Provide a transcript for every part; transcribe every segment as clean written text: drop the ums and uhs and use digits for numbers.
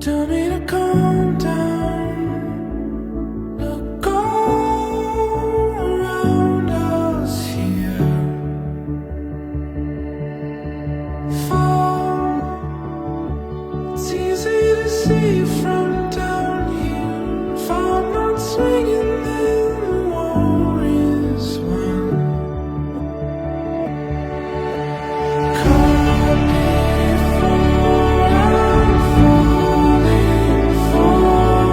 Tell me to calm down. Look all around us here. Fall. It's easy to see from down here. If I'm not swinging, then the war is won. Caught before I'm falling for it all.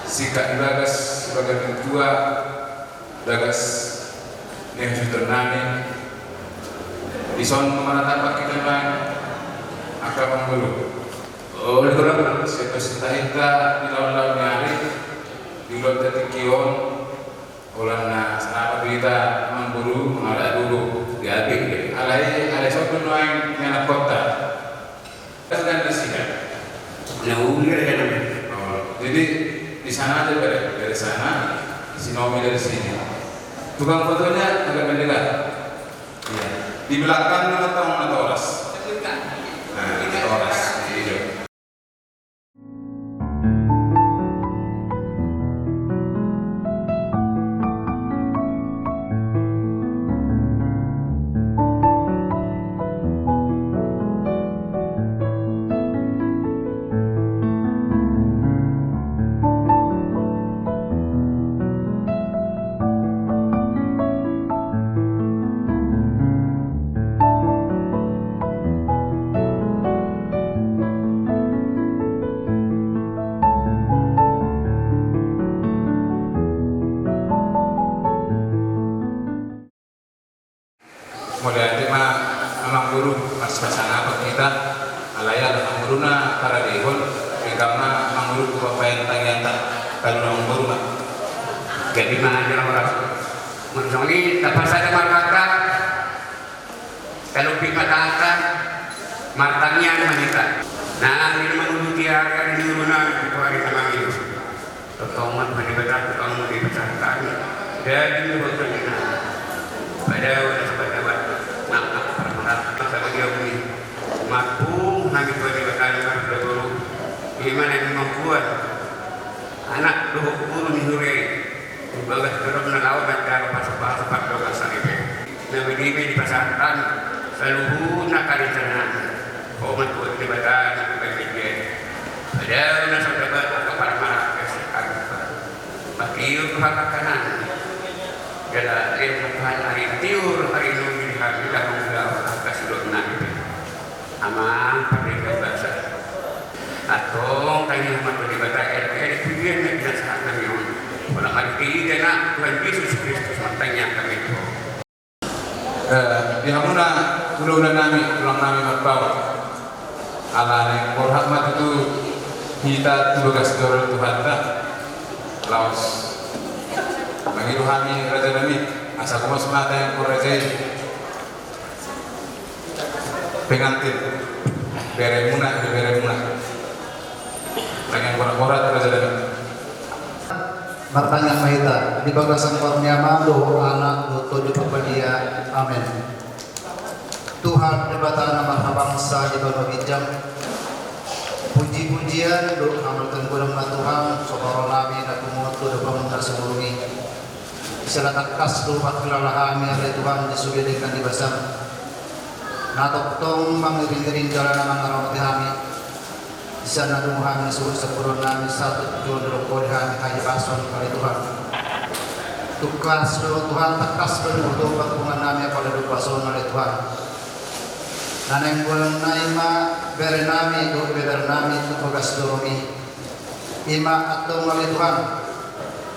Sikap Bagas sebagai ketua Bagas Nehjuter Nami Dison memanatan bagi teman akan menggulu oleh kerana siapa kita di lawan-lawan hari di luar detik kion olehna apa berita menggulu mengalah dulu dihabis alai satu noang yang kota dan di sini jadi di sana aja dari sana, si Nomi dari sini. Tukang fotonya agak mendekat. Iya. Di belakang atau oras. Nah, oras. Iya. Modal tema memang guru pas pasana apa kita alaya memang guru na para dehon karena memang guru bapak yang tangian tak kalau memang guru mah jadi mana aja orang menjadi dapat saja markata kalau pika taatan martanya manita nah ini menuju tiara ini guna itu hari kemarin itu totoman menibatan totoman dibesarkan jadi betul pada sahabat maaf dia beli mampu nanti bagi bakal guru gimana yang membuat anak dua guru dihure bagas terus menelawan dan cara pas dogasan itu nabi di pasarkan seluruh nakari cernak komat buat dibatan bagi dia ada sahabat kepada marah kesekan bagi kanan kada ilmu Tuhan hari tiur hari ini hari kita menggap atas doa aman pada bahasa atau tanya amat pada bahasa RT dia nak saat kami pada hari ini nak Tuhan Yesus Kristus matanya kami itu di hamuna udah nami tulang nami berbawa ala yang berhormat itu kita tugas dorong Tuhan tak laos bagi rohani Raja Nami asa kumas mata yang kurajai pengantin bere muna pengen kurang di bagasan korniama doa anak doto di dia. Amin. Tuhan debatan nama bangsa di bawah hijab. Puji-pujian doa amalkan gulung Tuhan sobaro nabi dan kumutu dan bangunan sebelumi. Isalah takas doa kelalahan oleh Tuhan disugedekan di basam. Natok tong mangiring-iring jalan nama karawati kami. Di sana Tuhan disuruh sepuluh nami satu tujuan dalam kode kami kaji pason kali Tuhan. Tukas doa Tuhan takas doa doa hubungan nami pada doa pason oleh Tuhan. Naneng bulan naima bere nami doa bere nami tugas doromi. Ima atau oleh Tuhan.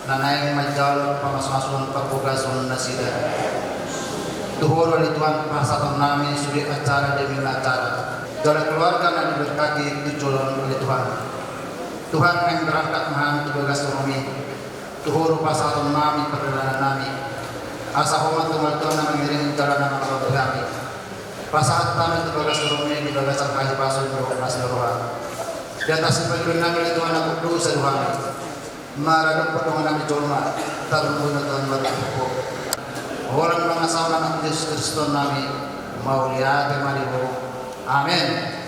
Naneng majal pamas-masuan papugason nasida. Tuhur oleh Tuhan pasatan nami sulit acara demi acara. Jalan keluarga yang diberkati tujuan oleh Tuhan. Tuhan yang berangkat mahan tugas ekonomi. Tuhur pasatan nami perjalanan nami. Asa hormat Tuhan yang mengiring jalan nama Allah kami. Pasahat kami tugas ekonomi di bagasan kaji pasun berhubungan seluruhan. Di atas sebagian nami oleh Tuhan aku dosa Tuhan. Maradok pertolongan nami colma. Tarungan Tuhan berkumpul. Orang mengasah anak Yesus Kristus nami mau lihat kemarimu. Amin.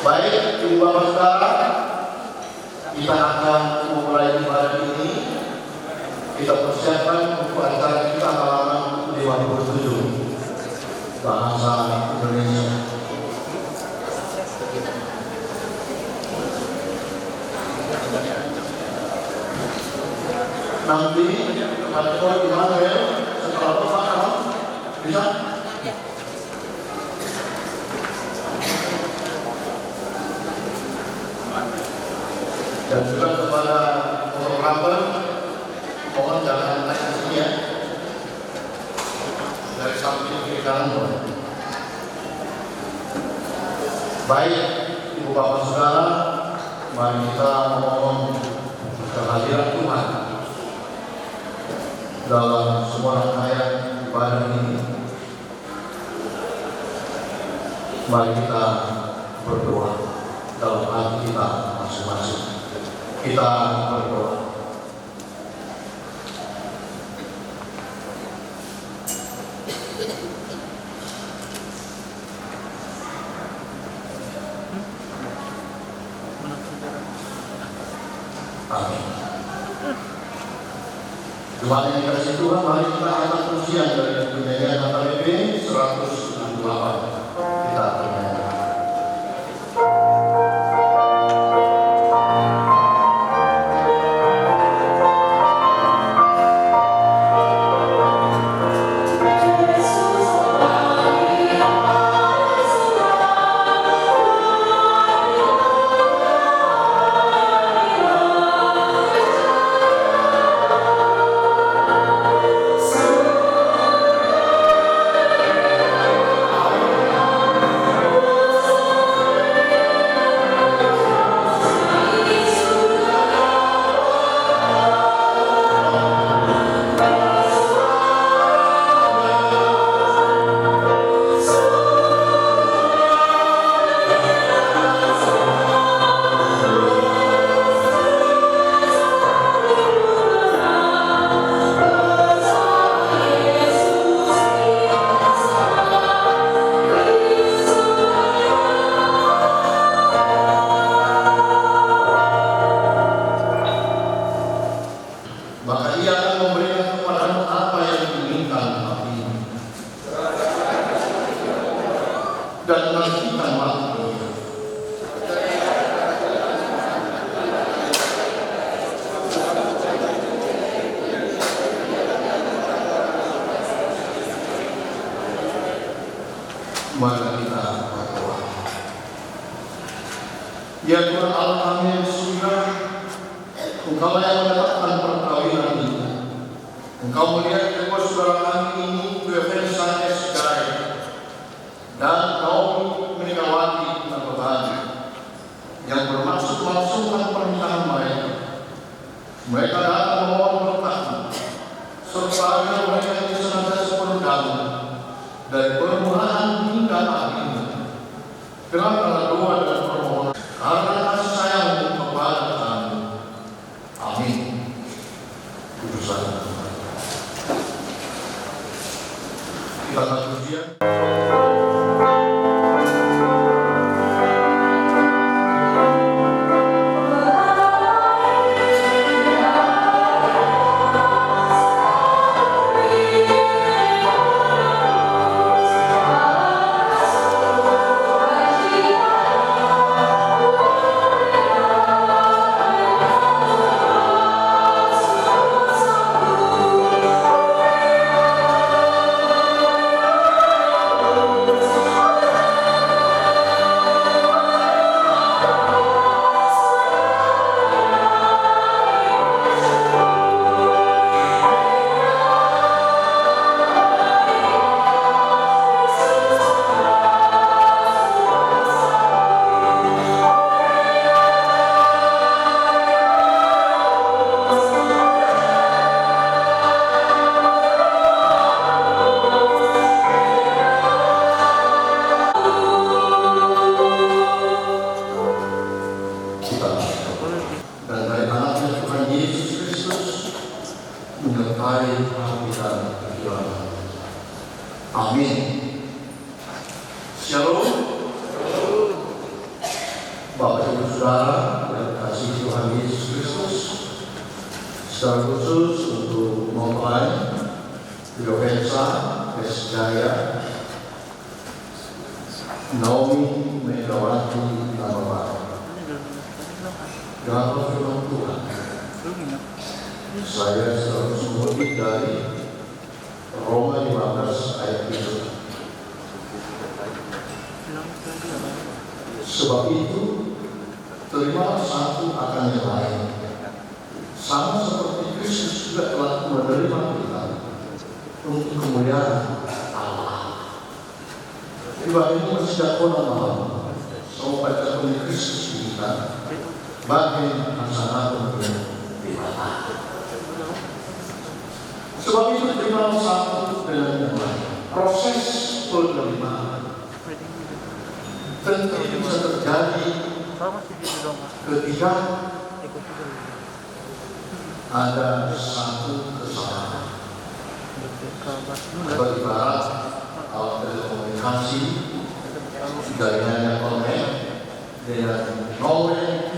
Baik, Ibu Bapak, kita akan memulai ibadah ini. Kita persiapkan untuk acara kita halaman 57 bahasa Indonesia. Nanti Pastor Immanuel setelah berpakaian bisa. Dan juga kepada fotografer, mohon jangan naik ke sini ya. Dari samping kiri kanan boleh. Baik, Ibu Bapak Saudara, mari kita memohon kehadiran Tuhan dalam semua rangkaian ibadah ini. Mari kita berdoa dalam hati kita masing-masing. Kita berdoa. Amin. Jemaat yang dikasihi Tuhan, mari kita angkat pujian dari penyanyian HKBP 168. Kita bernyanyi. Maka ia akan memberikan kepadamu apa yang diinginkan hati dan menantikan waktunya. Mari kita berdoa. Ya Tuhan Allah kami yang surga, Engkau yang menetapkan perkawinan ini. Engkau melihat kedua saudara kami ini, Defensa Eskai dan Naomi Megawati Nabokani, yang bermaksud melangsungkan pernikahan mereka. Mereka datang memohon berkah, serta agar mereka senantiasa penuh damai dari permulahan hingga akhirnya. Dengan doa dan permohonan, karena kasih sayang kepada kami. Amin. Putusan kita akan ujian. Dan dari anaknya Tuhan Yesus Kristus menyertai kita perjuangan. Amin. Shalom. Bapak Ibu Saudara yang dikasihi Tuhan Yesus Kristus, secara khusus untuk mempelai Defensa Eskai Naomi Megawati Nabokani. Dalam firman Tuhan, saya selalu mengutip dari Roma 15 ayat 7. Sebab itu, terimalah satu akan yang lain, sama seperti Kristus juga telah menerima kita untuk kemuliaan Allah. Ibadah ini masih dakona malam. seperti Kristus kita bagi masyarakat pribadi. Sebab itu terima satu dengan yang lain. Proses penerimaan tentu bisa terjadi ketika ada satu kesalahan. Atau ibarat alat telekomunikasi jaringannya konek dengan nomor yang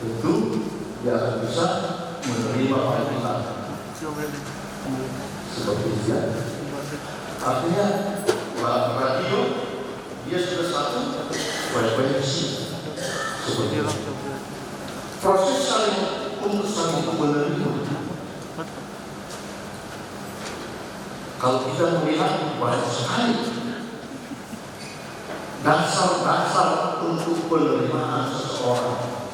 itu dia akan bisa menerima panggilan seperti itu. Artinya radio dia sudah satu frekuensi seperti itu. Proses saling untuk saling menerima. Kalau kita melihat banyak sekali dasar-dasar untuk penerimaan seseorang,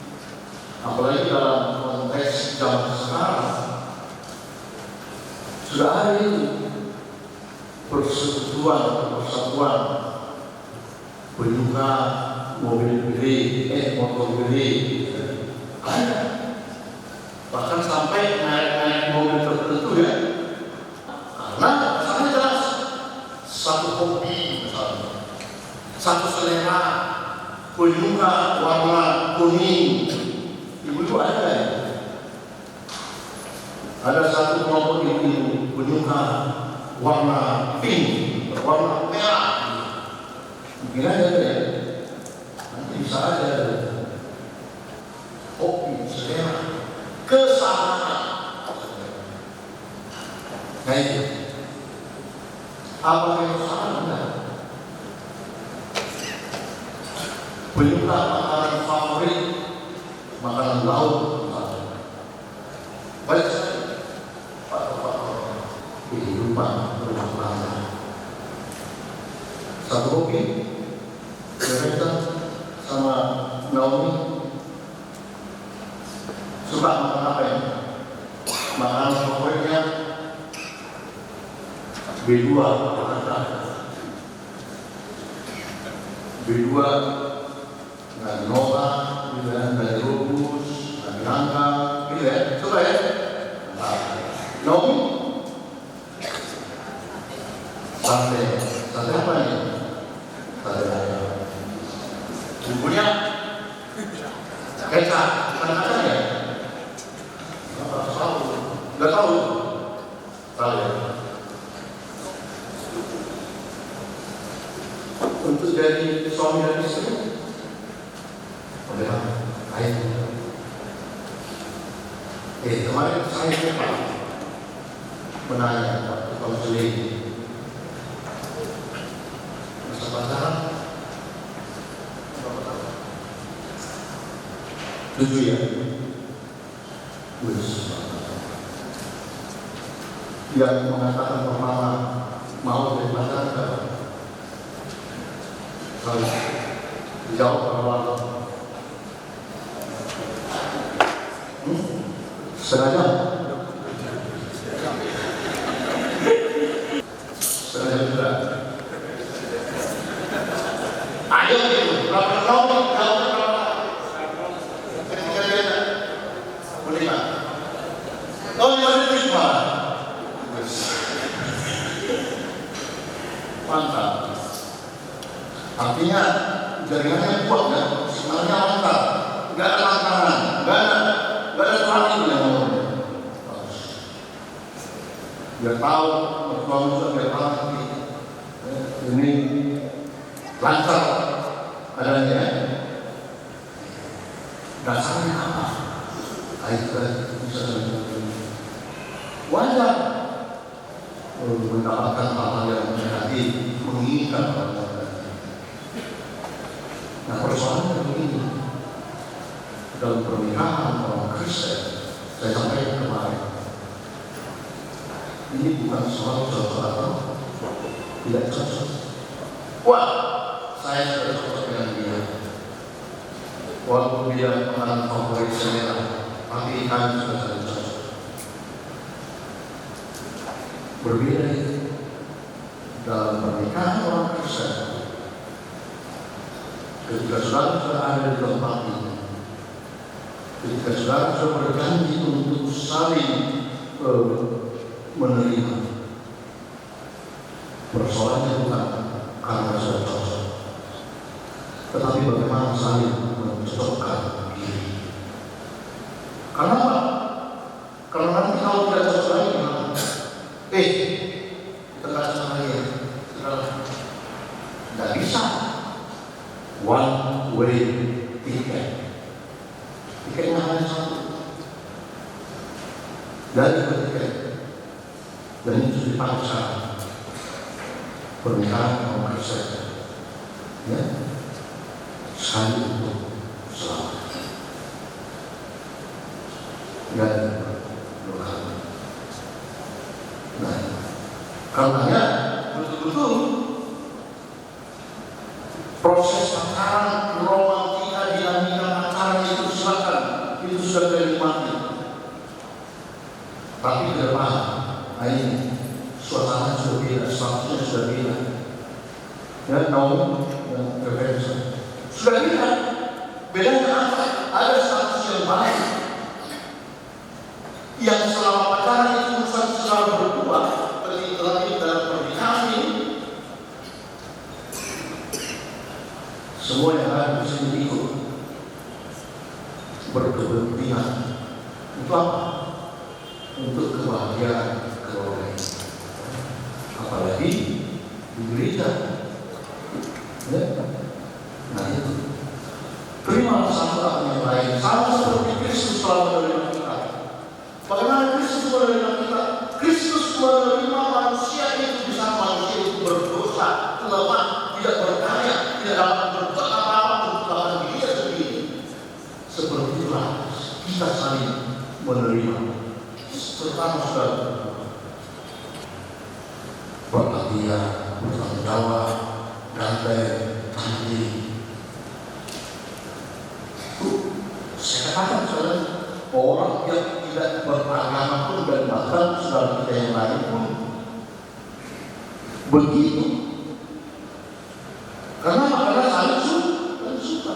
apalagi dalam konteks zaman sekarang, sudah ada itu persekutuan, persatuan penyuka mobil gede, motor gede, ada. Bahkan sampai naik mobil tertentu ya. Karena misalnya jelas satu hobi misalnya, satu selera penyuka warna kuning, ibu-ibu ada ya? Ada satu kelompok ibu-ibu penyuka warna pink, warna merah. Mungkin aja ya, nanti bisa aja hobi, selera, kesamaan. Nah itu apa yang salah? Penyuka makanan favorit, makanan laut, banyak sekali kehidupan rumah tangga. Satu hobi, Teresa sama Naomi suka makan apa ya? Makanan favoritnya B2 dari Nova, dari Robus, dari Rangka, gitu ya, coba ya. Naomi sate apa nih? Sate ayam. Bumbunya kecap, bukan kacang ya? Nggak tahu. Tahu ya? Untuk jadi suami dan istri, bagaimana? Ayo. Kemarin saya coba menanya waktu konseling masa pacaran 7 ya. Yang mengatakan pertama mau jadi pacaran berapa? Dijawab berapa? Setengah jam. Setengah jam sudah. Ayo gitu, berapa nomor? Kira-kira berapa? Oh, 5 detik Pak. Mantap. Artinya jaringannya kuat ya, sebenarnya lancar, nggak ada lantaran, nggak ada tuhan yang ngomong. Biar tahu, berkelompok biar tahu ini lancar adanya. Dasarnya apa? Kita bisa wajar mendapatkan hal-hal yang negatif, menginginkan hal-hal. Nah, persoalannya begini, dalam pernikahan orang Kristen, saya sampaikan kemarin, ini bukan soal cocok atau tidak cocok. Wah, saya sudah cocok dengan dia. Walaupun dia makanan favorit selera, tapi kami sudah saling cocok. Berbeda itu dalam pernikahan orang Kristen. Ketika saudara sudah ada di tempat ini, ketika saudara sudah berjanji untuk saling menerima, persoalannya bukan karena sudah cocok, tetapi bagaimana saling mencocokkan diri. Karena apa? Karena nanti kalau tidak cocok lagi gimana? Kita nggak cocok lagi ya, nggak bisa. One way ticket. Tiketnya hanya satu. Dari tiket. Dan itu dipaksa. Pernikahan sama Kristen. Ya. Sekali untuk selamat. Dan berdoa. Nah, karenanya betul-betul proses pacaran, romantika, dinamika pacaran itu silakan, itu sudah dinikmati. Tapi ke depan, ini suasana sudah beda, statusnya sudah beda. Ya, Naomi dan Rebecca sudah beda. Bedanya apa? Ada status yang baik, yang selama pacaran itu urusan selalu berdua, terlebih dalam pernikahan ini. Semua yang ada di sini ikut berkepentingan untuk apa? Untuk kebahagiaan keluarga. Apalagi di gereja. Ya. Nah itu. Terima satu akan yang lain. Sama seperti Kristus telah menerima kita. Bagaimana Kristus menerima kita? Kristus menerima manusia itu bisa manusia itu berdosa, lemah, tidak berdaya, tidak dapat berbuat apa-apa untuk melawan diri sendiri. Seperti itulah kita saling menerima. Terutama saudara, perhatian, bertanggung jawab, damai, cantik. Saya katakan saudara, orang yang tidak beragama pun dan bahkan saudara kita yang lain pun begitu. Karena saling suka.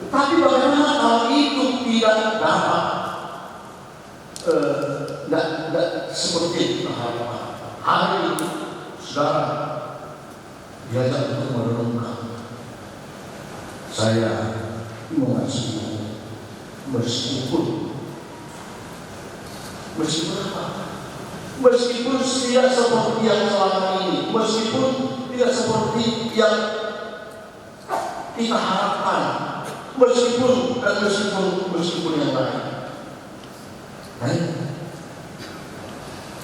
Tapi bagaimana kalau itu tidak dapat tidak seperti itu hari ini saudara diajak untuk merenungkan. Saya mengasihi meskipun apa? Meskipun tidak seperti yang selama ini, meskipun tidak seperti yang kita harapkan, meskipun yang lain.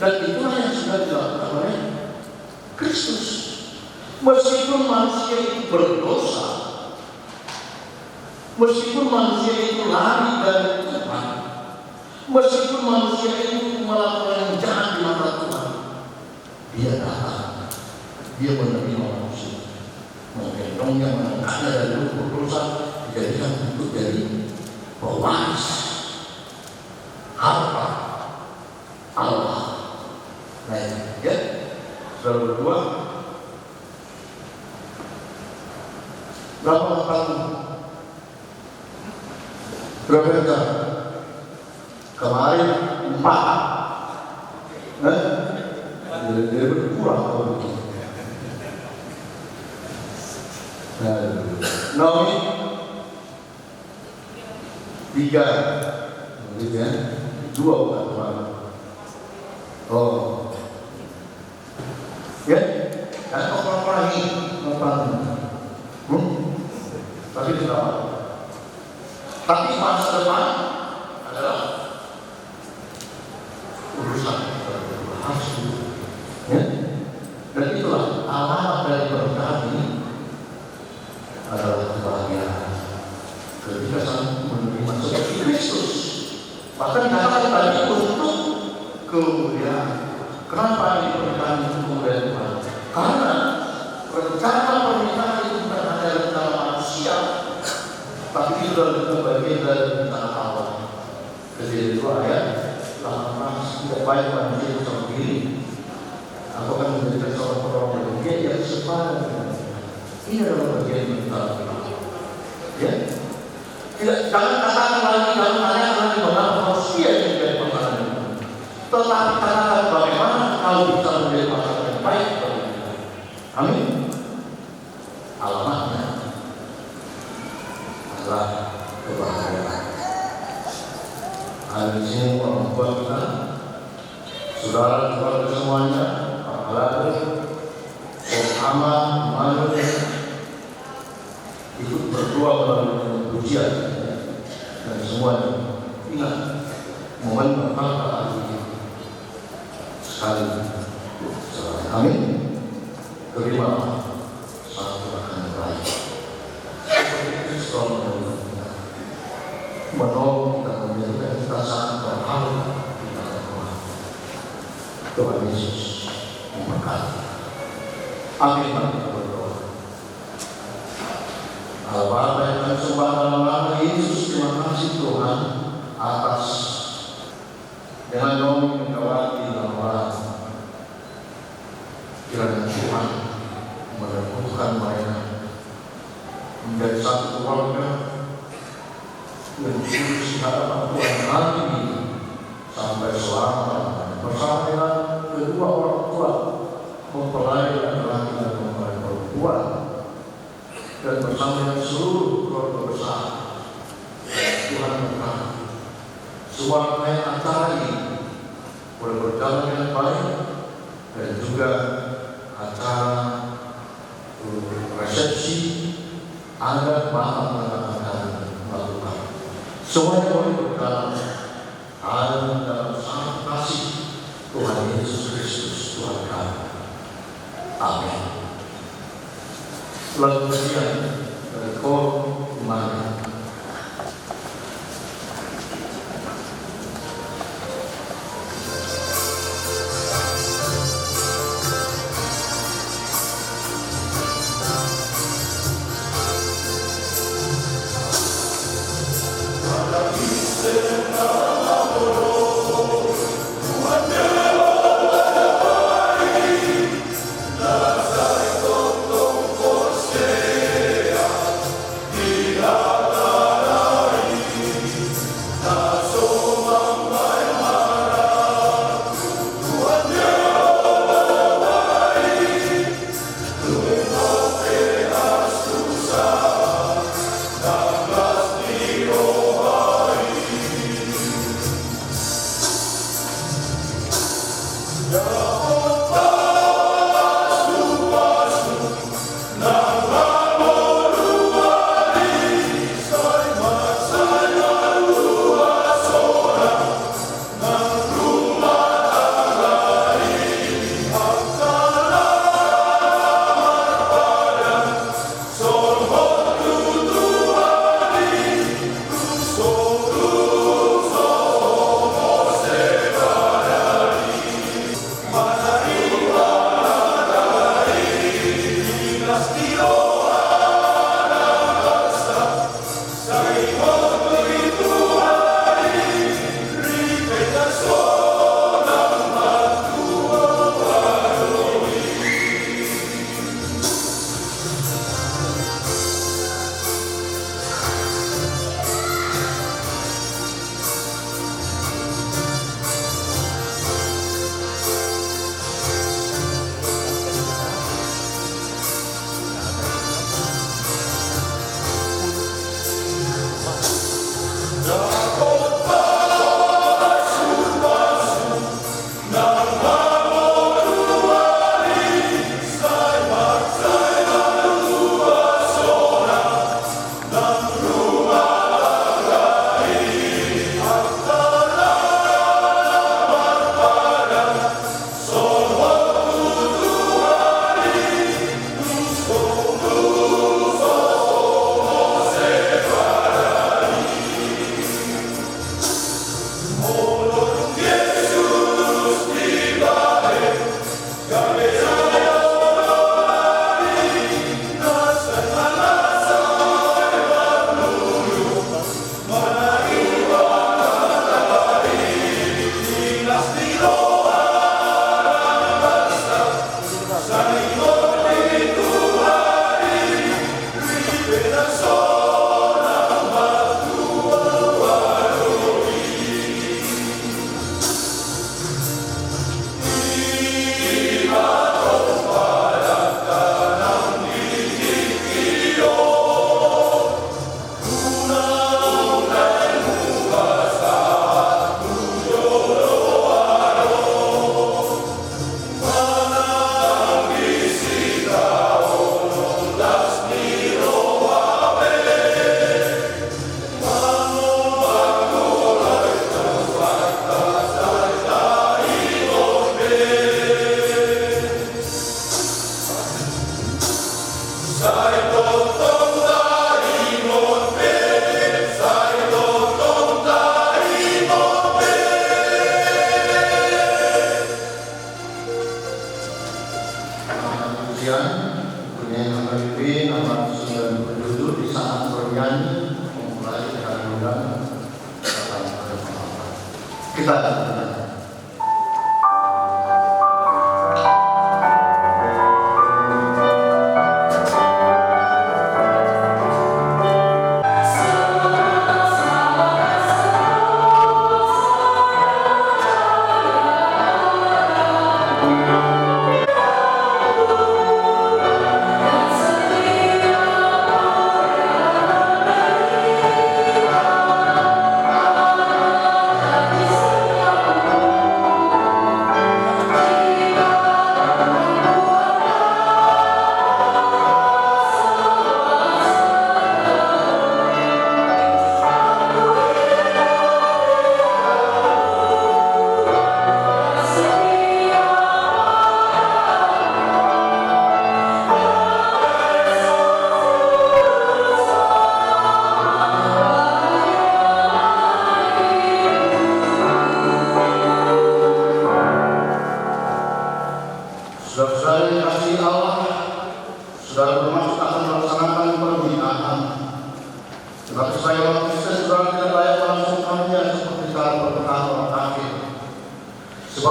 Dan itulah yang sudah dilakukan oleh Kristus. Meskipun manusia itu berdosa, meskipun manusia itu lari dari Tuhan, meskipun manusia itu melakukan yang jahat di mata Tuhan, dia datang, dia menerima manusia, menggendongnya, mengangkatnya dari lubuk dosa, dijadikan untuk jadi pewaris harta Allah. Nah, ya, sudah berdua. Berapa tahun? Berapa jam? Kemarin 4. Jadi berkurang kalau begitu. Naomi 3, gitu ya, 2 bukan kemarin. Oh, ya, dan orang ini, tapi tidak. Tapi masa depan adalah urusan harus ya. Dan itulah alamat dari pernikahan ini adalah kebahagiaan ketika saling menerima seperti Kristus. Bahkan katakan tadi untuk kemudian. Kenapa ini pernikahan itu kemudian Tuhan? Karena rencana pernikahan itu bukan hanya rencana manusia, tapi itu adalah bagian dari rencana Allah. Kejadian 2 ayat 18, tidak baik manusia itu sendiri, aku akan menjadikan seorang penolong yang sepadan. Ini adalah bagian rencana Allah. Ya. Tidak, jangan katakan lagi, jangan tanya lagi bagaimana manusia yang menjadi pasangan yang baik. Tetapi katakan bagaimana kau bisa menjadi pasangan yang baik bagi kita. Amin. Alamatnya adalah kebahagiaan. Hari ini orang tua kita, saudara-saudara semuanya, para Ama, Manu, ikut berdoa melalui pujian dan semuanya. Ingat, momen berkata hari ini sekali. Amin. Terima satu akan baik. Kristus menolong dan menjadikan kita sangat berharga di dalam Tuhan. Tuhan Yesus memberkati. Amin. Kita berdoa. Bapa yang kami sembah dalam nama Yesus, terima kasih Tuhan atas dengan Naomi Megawati dalam orang. Kiranya Tuhan meneguhkan mereka menjadi satu keluarga menuju hadapan Tuhan hari ini sampai selama bersama dengan kedua orang tua mempelai laki-laki dan mempelai perempuan dan bersama dengan seluruh keluarga besar. Tuhan berkati semua yang antara ini boleh berjalan dengan baik dan juga acara resepsi Anda maaf akan melakukan. Semuanya boleh berjalan dalam sangat kasih Tuhan Yesus Kristus Tuhan kami. Amin. Lalu kemudian dari kor iman. Lazare con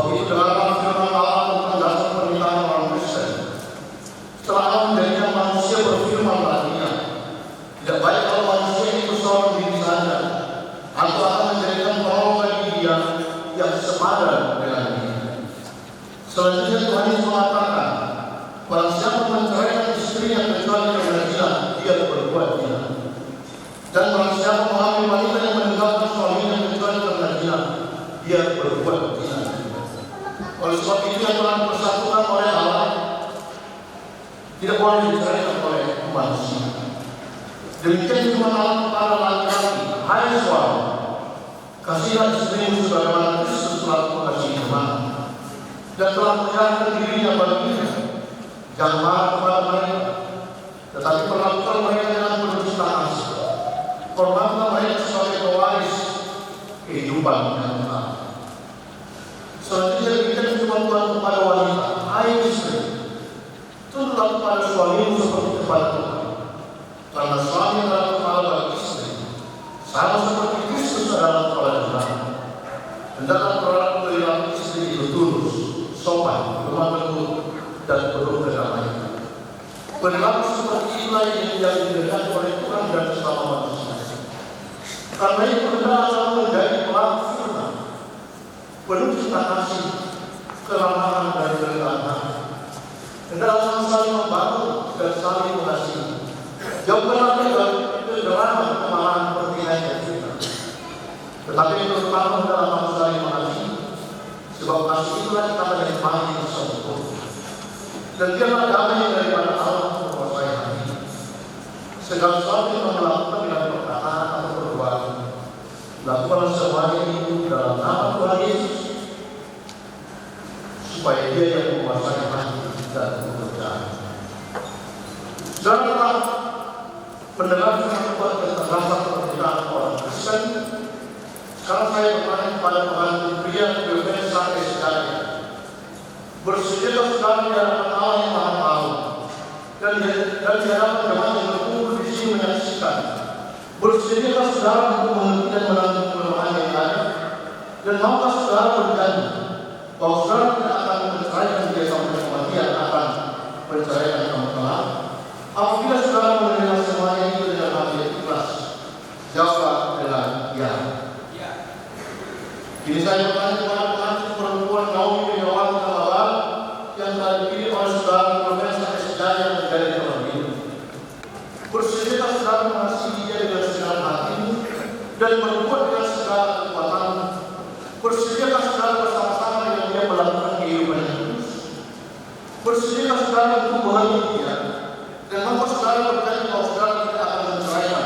Sebab itu dalam firman Allah tentang dasar pernikahan orang Kristen, setelah Allah menjadikan manusia berfirman baginya, tidak baik kalau manusia itu seorang diri saja, atau akan menjadikan penolong bagi dia yang sepadan dengan dia. Selanjutnya Tuhan Yesus mengatakan, barang siapa menceraikan istrinya kecuali karena zina, dia berbuat zina. Dan barang siapa mengambil wanita yang meninggalkan suaminya kecuali karena zina, dia berbuat zina. Oleh sebab itu yang telah dipersatukan oleh Allah tidak boleh diceraikan oleh manusia. Demikian firman Allah kepada laki-laki, hai suami, kasihilah istrimu sebagaimana Kristus telah mengasihi jemaat dan telah menyerahkan dirinya baginya. Jangan marah kepada mereka, tetapi perlakukan mereka dengan penuh cinta kasih. Hormatlah mereka sebagai pewaris kehidupan yang benar. Selanjutnya demikian firman Tuhan kepada wanita, hai istri, tunduklah kepada suamimu seperti kepada Tuhan. Karena suami adalah kepala bagi istri, sama seperti Kristus adalah kepala jemaat. Hendaklah perilaku istri itu tulus, sopan, lemah lembut, dan penuh kedamaian. Perilaku seperti inilah yang didekati oleh Tuhan dan sesama manusia. Karena itu hendaklah menjadi pelaku firman, penuh cinta kasih, keramahan dan kerendahan. Hendaklah saling membantu dan saling mengasihi. Jauhkanlah dari kegeraman, kemarahan, pertikaian dan fitnah. Tetapi terutama dalam hal saling mengasihi, sebab kasih itulah ikatan yang paling sempurna. Dan dialah damai daripada Allah menguasai hati. Segala sesuatu yang melakukan dengan perkataan atau perbuatan, lakukanlah semuanya itu dalam nama Tuhan Yesus, supaya Dia yang menguasai hati dan pekerjaan. Saudara pendengar firman Tuhan tentang dasar pernikahan orang Kristen, sekarang saya bertanya kepada pengantin pria Bebes sampai sekali, bersediakah saudara di hadapan Allah yang Maha Tahu dan di hadapan jemaat yang berkumpul di sini menyaksikan? Bersediakah saudara untuk mengerti dan menanggung kelemahan yang ada? Dan maukah saudara berjanji bahwa saudara tidak akan menceraikan dia sampai kematian, akan menceraikan kamu kelak? Apabila saudara menerima semuanya itu dengan hati yang ikhlas, jawablah dengan ya. Kini saya bertanya kepada pengantin perempuan Naomi bin Yonatan yang telah dipilih oleh saudara Bebes sampai sejaya menjadi terlebih. Bersediakah saudara mengasihi dia dengan segenap hatimu dan berbuat dengan segala kekuatanmu? Bersediakah saudara bersama-sama dengan dia melakukan kehidupan yang kudus? Bersediakah saudara untuk bahagia dia? Dan maka saudara berjanji bahwa saudara tidak akan menceraikan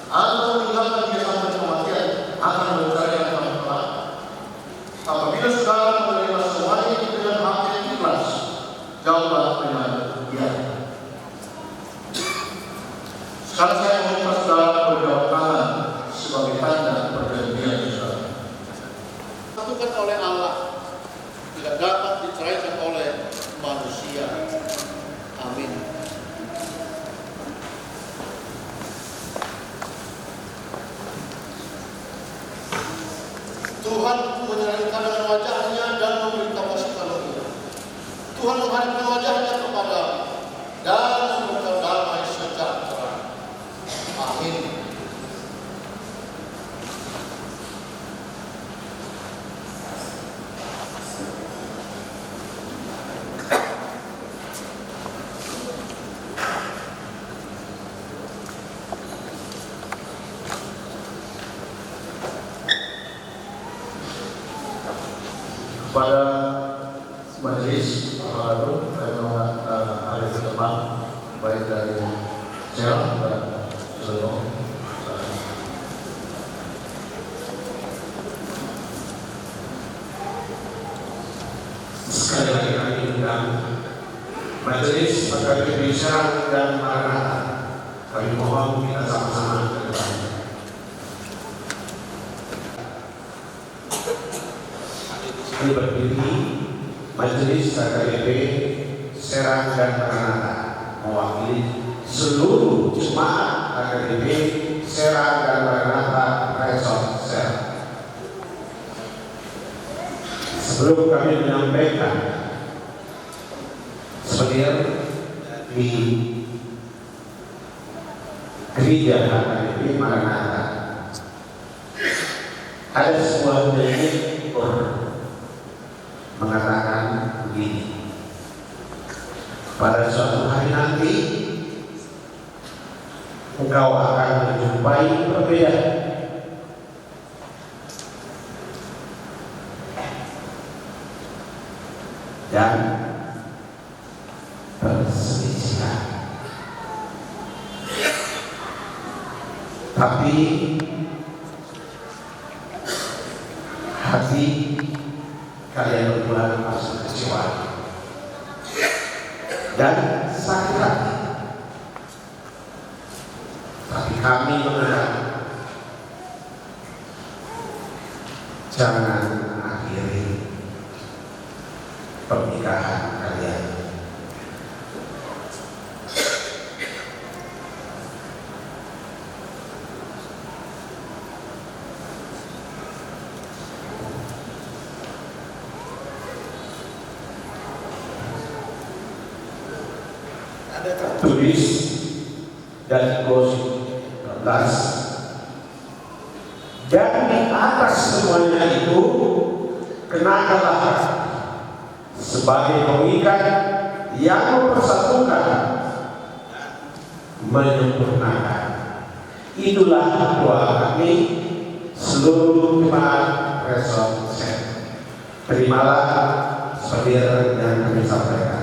atau meninggalkan dia sampai kematian, akan menceraikan kamu kelak? Apabila saudara menerima semuanya itu dengan hati yang ikhlas, jawablah dengan ya. Sekarang saya meminta saudara berjawab tangan sebagai tanda perjanjian saudara. Dilakukan oleh Allah, tidak dapat diceraikan oleh manusia. Amin. Tuhan menyerahkan dengan wajahnya dan memberitahu kasih karunia. Tuhan menghadapkan wajahnya kepada dan memberikan damai sejahtera. Amin. Pada majelis baru hari ke depan, baik dari Jel dan Solo. Sekali lagi kami undang majelis PKB Indonesia dan Maranatha. Kami mohon kita sama-sama ke depan. Kami berdiri majelis KKBP Serang dan Maranatha mewakili seluruh jemaat KKBP Serang dan Maranatha Resort Serang. sebelum kami menyampaikan souvenir di gereja HKBP Maranatha, ada sebuah nyanyi mengatakan begini: pada suatu hari nanti engkau akan menjumpai perbedaan dan perselisihan, tapi hati kalian berdua masuk kecewa dan sakit hati. Tapi kami mengenal, jangan akhiri pernikahan kalian. Tulis dan gosip 14. Dan di atas semuanya itu kenakanlah sebagai pengikat yang mempersatukan, menyempurnakan. Itulah doa kami seluruh jemaat Resort Sen. Terimalah souvenir yang kami sampaikan.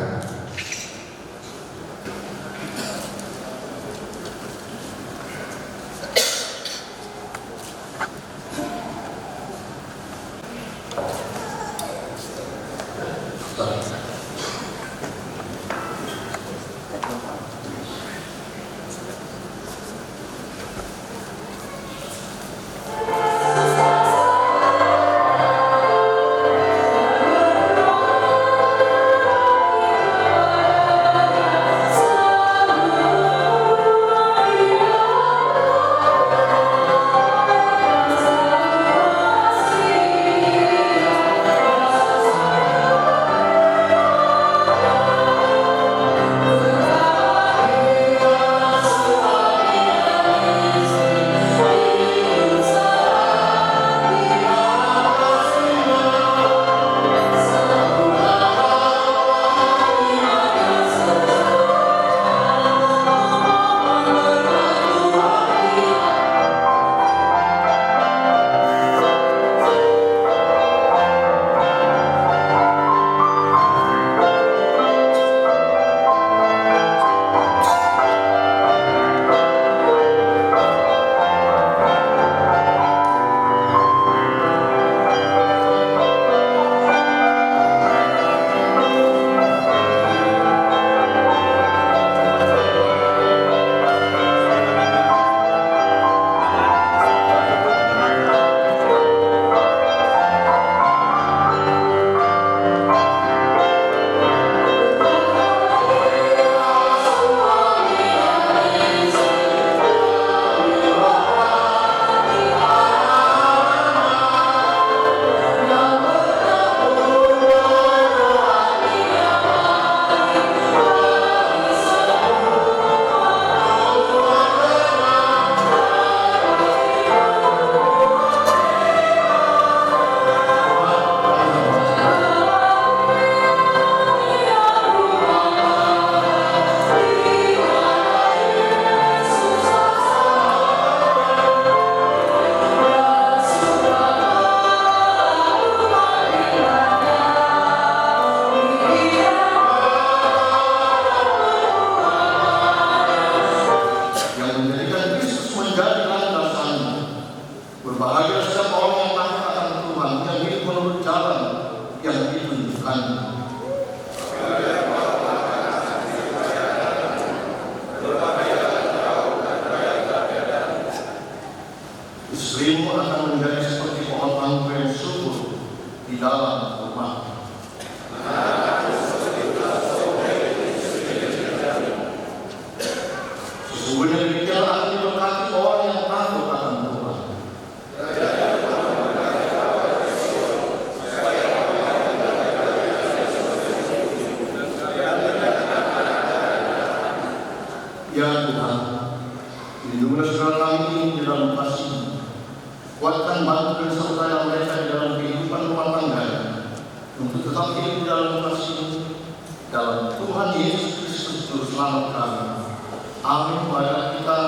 Istrimu akan menjadi seperti pohon anggur yang subur di dalam rumah. Sesungguhnya demikianlah akan diberkati orang yang takut akan Tuhan. Ya Tuhan, lindungilah saudara kami ini di dalam kasih. Kuatkan, bantu dan sertai mereka di dalam kehidupan rumah tangga untuk tetap hidup di dalam kasih dalam Tuhan Yesus Kristus Juru Selamat kami. Amin. Mari kita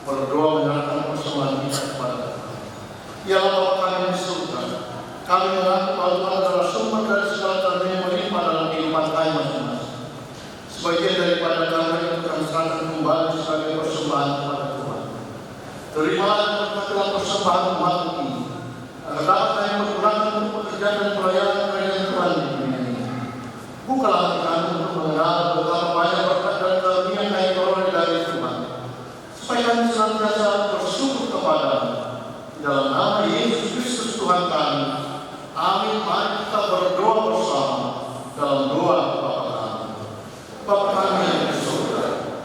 berdoa menyerahkan persembahan kita kepada Tuhan. Ya Allah kami di surga, kami mengaku bahwa Tuhan adalah sumber dari segala karunia yang melimpah dalam kehidupan kami masing-masing. Sebagian daripada kami yang kami serahkan kembali sebagai persembahan kepada Tuhan. Terimalah dan berkatilah persembahan umat ini, agar dapat kami menggunakan untuk pekerjaan dan pelayanan kerajaan Tuhan di dunia ini. Bukalah hati kami untuk mengenal betapa banyak berkat dan karunia yang kami peroleh dari Tuhan, supaya kami senantiasa bersyukur kepada-Mu. Dalam nama Yesus Kristus Tuhan kami. Amin. Mari kita berdoa bersama dalam doa Bapa kami. Bapa kami yang di surga,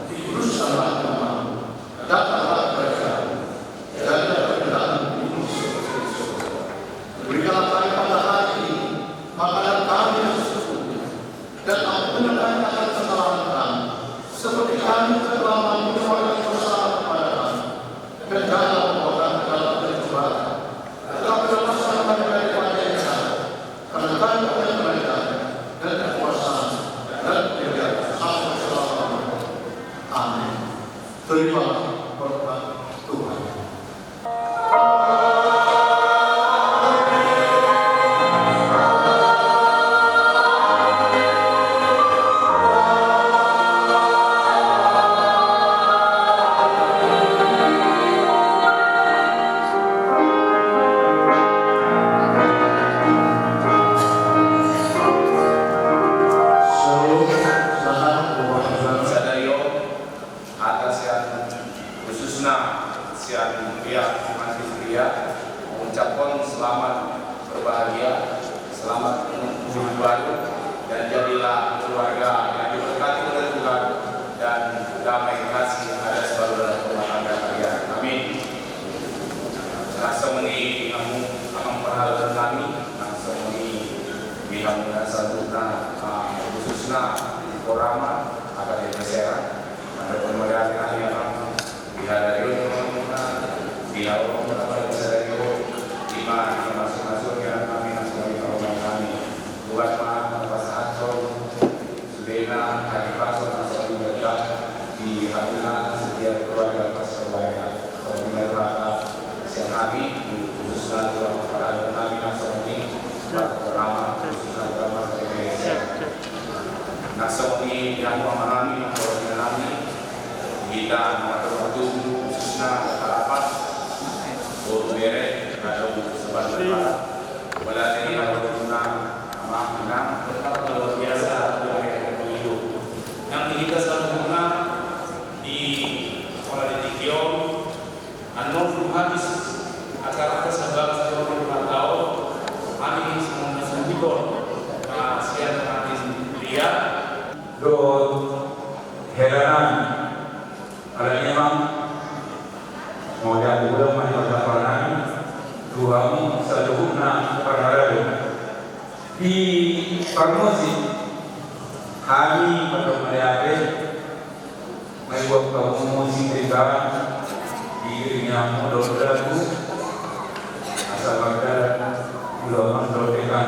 dikuduskanlah nama-Mu, datanglah kerajaan-Mu, jadilah kehendak-Mu di bumi seperti di surga. Berikanlah kami pada hari ini makanan kami yang secukupnya, dan ampunilah kami akan kesalahan kami, seperti kami telah mengampuni orang yang bersalah kepada kami. Dan janganlah membawa kami ke dalam pencobaan, tetapi lepaskanlah kami daripada yang jahat. Karena kami akan kerajaan dan kekuasaan dan kemuliaan sampai selama-lamanya. Amin. Terimalah berkat Tuhan. Sadayo atas yang khususnya siang pria masih pria mengucapkan selamat berbahagia, selamat hidup baru, dan jadilah keluarga yang diberkati oleh Tuhan dan damai kasih ada selalu dalam rumah tangga kalian. Amin. Rasa meni kamu akan perhatian kami, rasa meni bilang satu khususnya Korama akan dipersera pada pemeliharaan yang dihadiri pihak orang pada berserayu iman masuk-masuk yang kami nasibkan orang kami buat maaf atas atau Subena hari pasal asal juga di hadiran setiap keluarga pasal bayar pemerintah siang hari khususnya dalam perayaan kami nasib ini Korama khususnya dalam Indonesia. Nasoni yang memahami memperkenalkan kita waktu khususnya harapan berbeda atau sebenarnya melalui guna makna luar biasa dari hidup yang kita selalu guna di sekolah di Tikio anu habis agar sebab sebelum tahun kami semua sendiri siang kami dia Dot heranan ada memang mau jadi ulang masih pada perangai Tuhan seluruhnya perhari di promosi kami pada melihat membuat promosi kita dirinya mudah-mudahan asal berjalan ulang mendoakan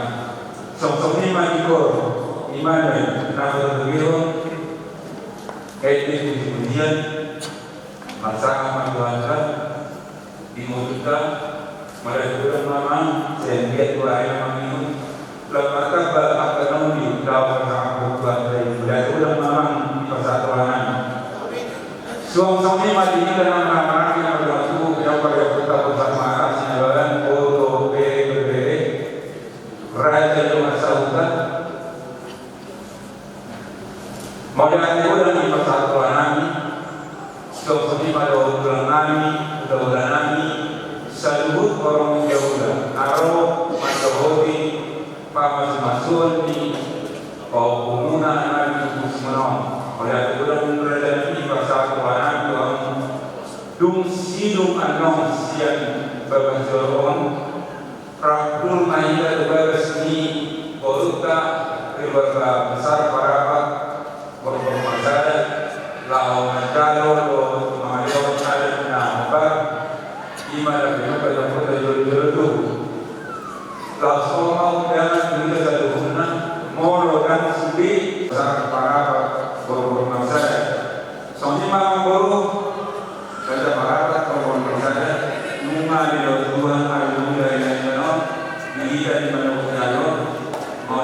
sok-sok ini mandikor iman dan berbiro kaitan kemudian masalah manusia dimutukan melalui nama sehingga dua ayat mengingat lembaga akan di dalam perangkat dari melalui nama persatuan suami mati dalam ramalan yang berlaku yang pada kita bersama sinyalan foto berbeda raja yang masalah Modalnya udah di persatuan kami, seperti pada ulang kami, seluruh orang jauh aro masa hobi, pamas masul di pengguna kami semua. Modalnya udah berada di persatuan kami, dung sidung anong siang berbantuan, prakul mahir beresmi, koruta keluarga besar para bermasalah lawan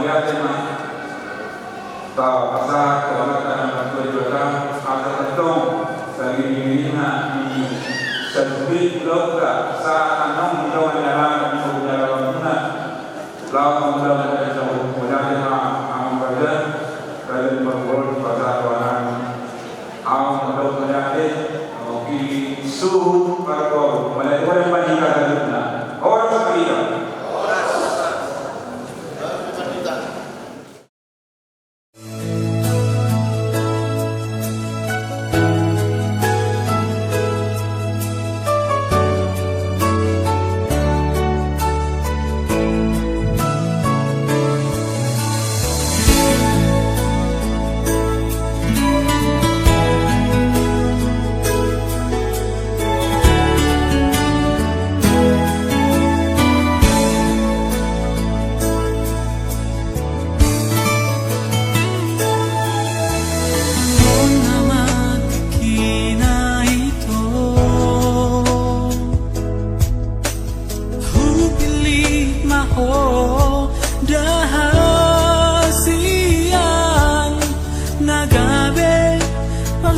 dia tema pasal kewangan dan kewajiban ada tentang dari dirinya di sebut loka saat anong lawan jalan mana lawan jalan jauh kemudian ang badan kalian berbuat pada kawanan ang lawan jalan suhu parko melakukan bandingan orang sekalian.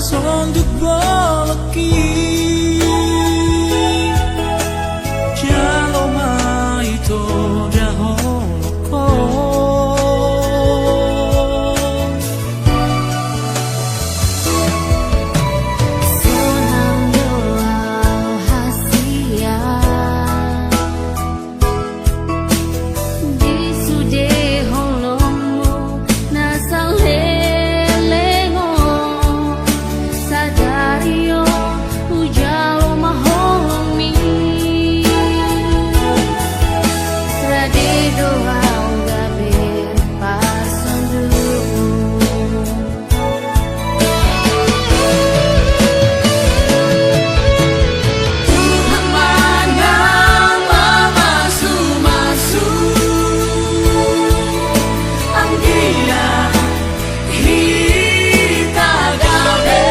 Sonduk bolaki Jaloma ito daholoko Sonang doal hasia Di sude holongmo nasang Dario ujalo mahomi Srade doa gabe pasandu Tuhan manang mamasu-masu Anggia hita gabe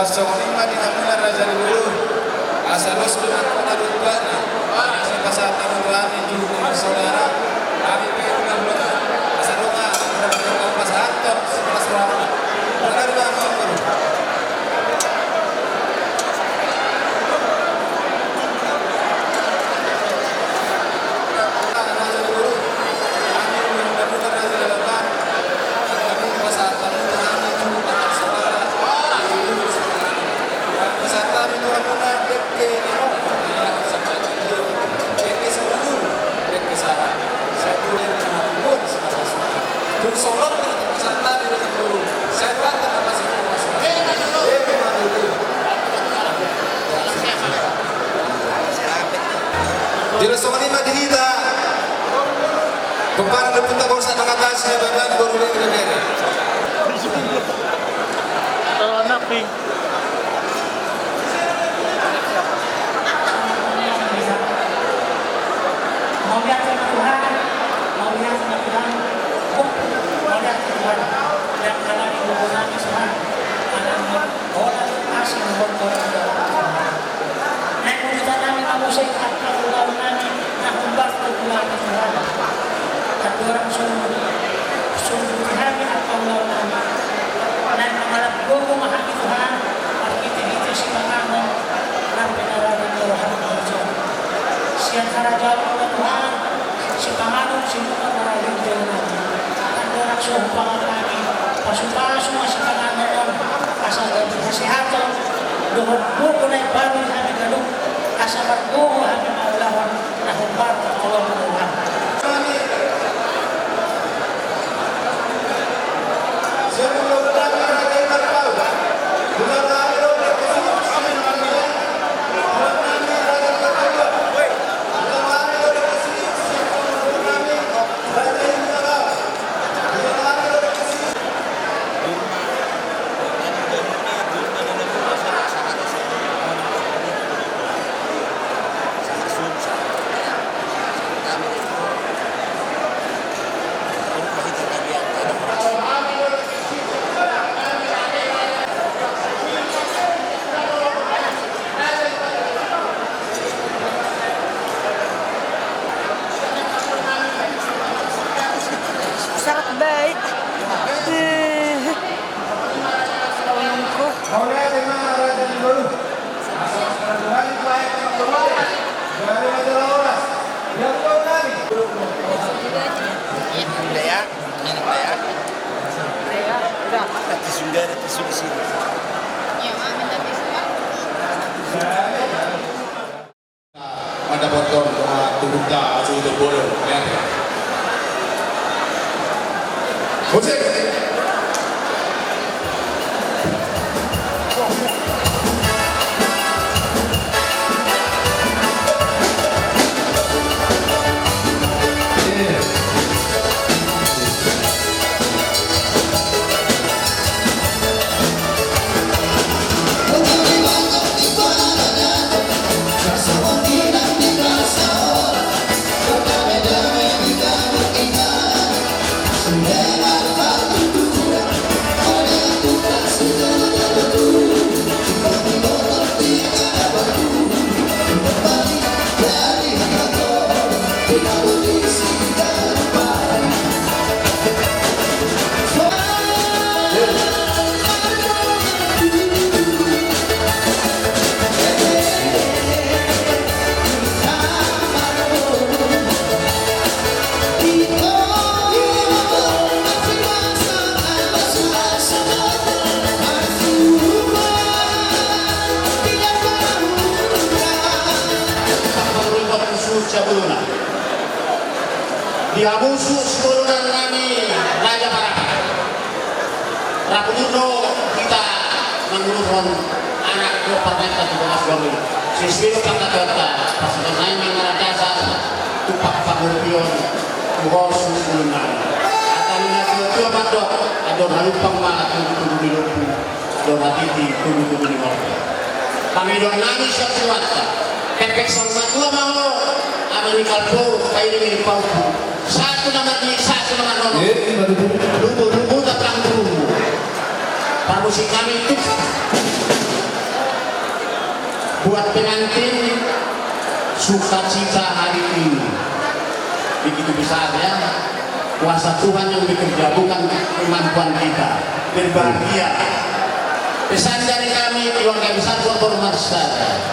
05 diambil Raja dulu asal dengan pengaduan asal kesehatan kami juga saudara kami pengen belum asal rumah ada pasal top sebelah selama ada dua nomor Jelas soal lima dihita Kepala Deputa Borsa mengatasi badan baru negara. Kalau anak pink. Mau lihat sama Tuhan, mau lihat sama Tuhan, mau lihat sama Tuhan. Dan kalau di hubungan Tuhan, ada orang asing orang Naik kita nami kamu sehat kalau kau nami nak ubah keluar Tuhan. Tapi orang sungguh hari apa kau nami. Dan mengalap gogo mahal Tuhan, kita si pengamu, nabi narawan Tuhan Tuhan. Siang karaja Tuhan, si pengamu si muka narawan Tuhan. Dan orang sungguh kami, pasu-pasu masih pengamu, asal dari kesehatan. Dohon buku naik baru kami galuh asal berbuku kami maulawan nahun baru kalau Tuhan. Sangat baik. Tolongku. Oleh dengan Raja dulu. Asal balik baik kembali. Dari Raja Lawas. Yang kau tadi. Ada botol tubuhnya sudah bolong. Musik. Dia musuh sebulunan kami Raja Parapat. Rapuno kita menurun anak ke permenta di bawah suami. Siswil kata-kata pasukan lain mengarajasa tupak pangurpion buhol sebulunan. Atanya tua mandok adon halupang maat tunggu di lupu don hatiti tunggu di morte. Kami don nami siap suata. Pepek sama tua mau Amerika pun kayak ini pauku. Satu nama nono. Lubu datang dulu. Pramusim kami itu buat pengantin sukacita hari ini begitu besarnya kuasa Tuhan yang bekerja, bukan kemampuan kita. Berbahagia. Pesan dari kami keluarga besar Bogor Marsar.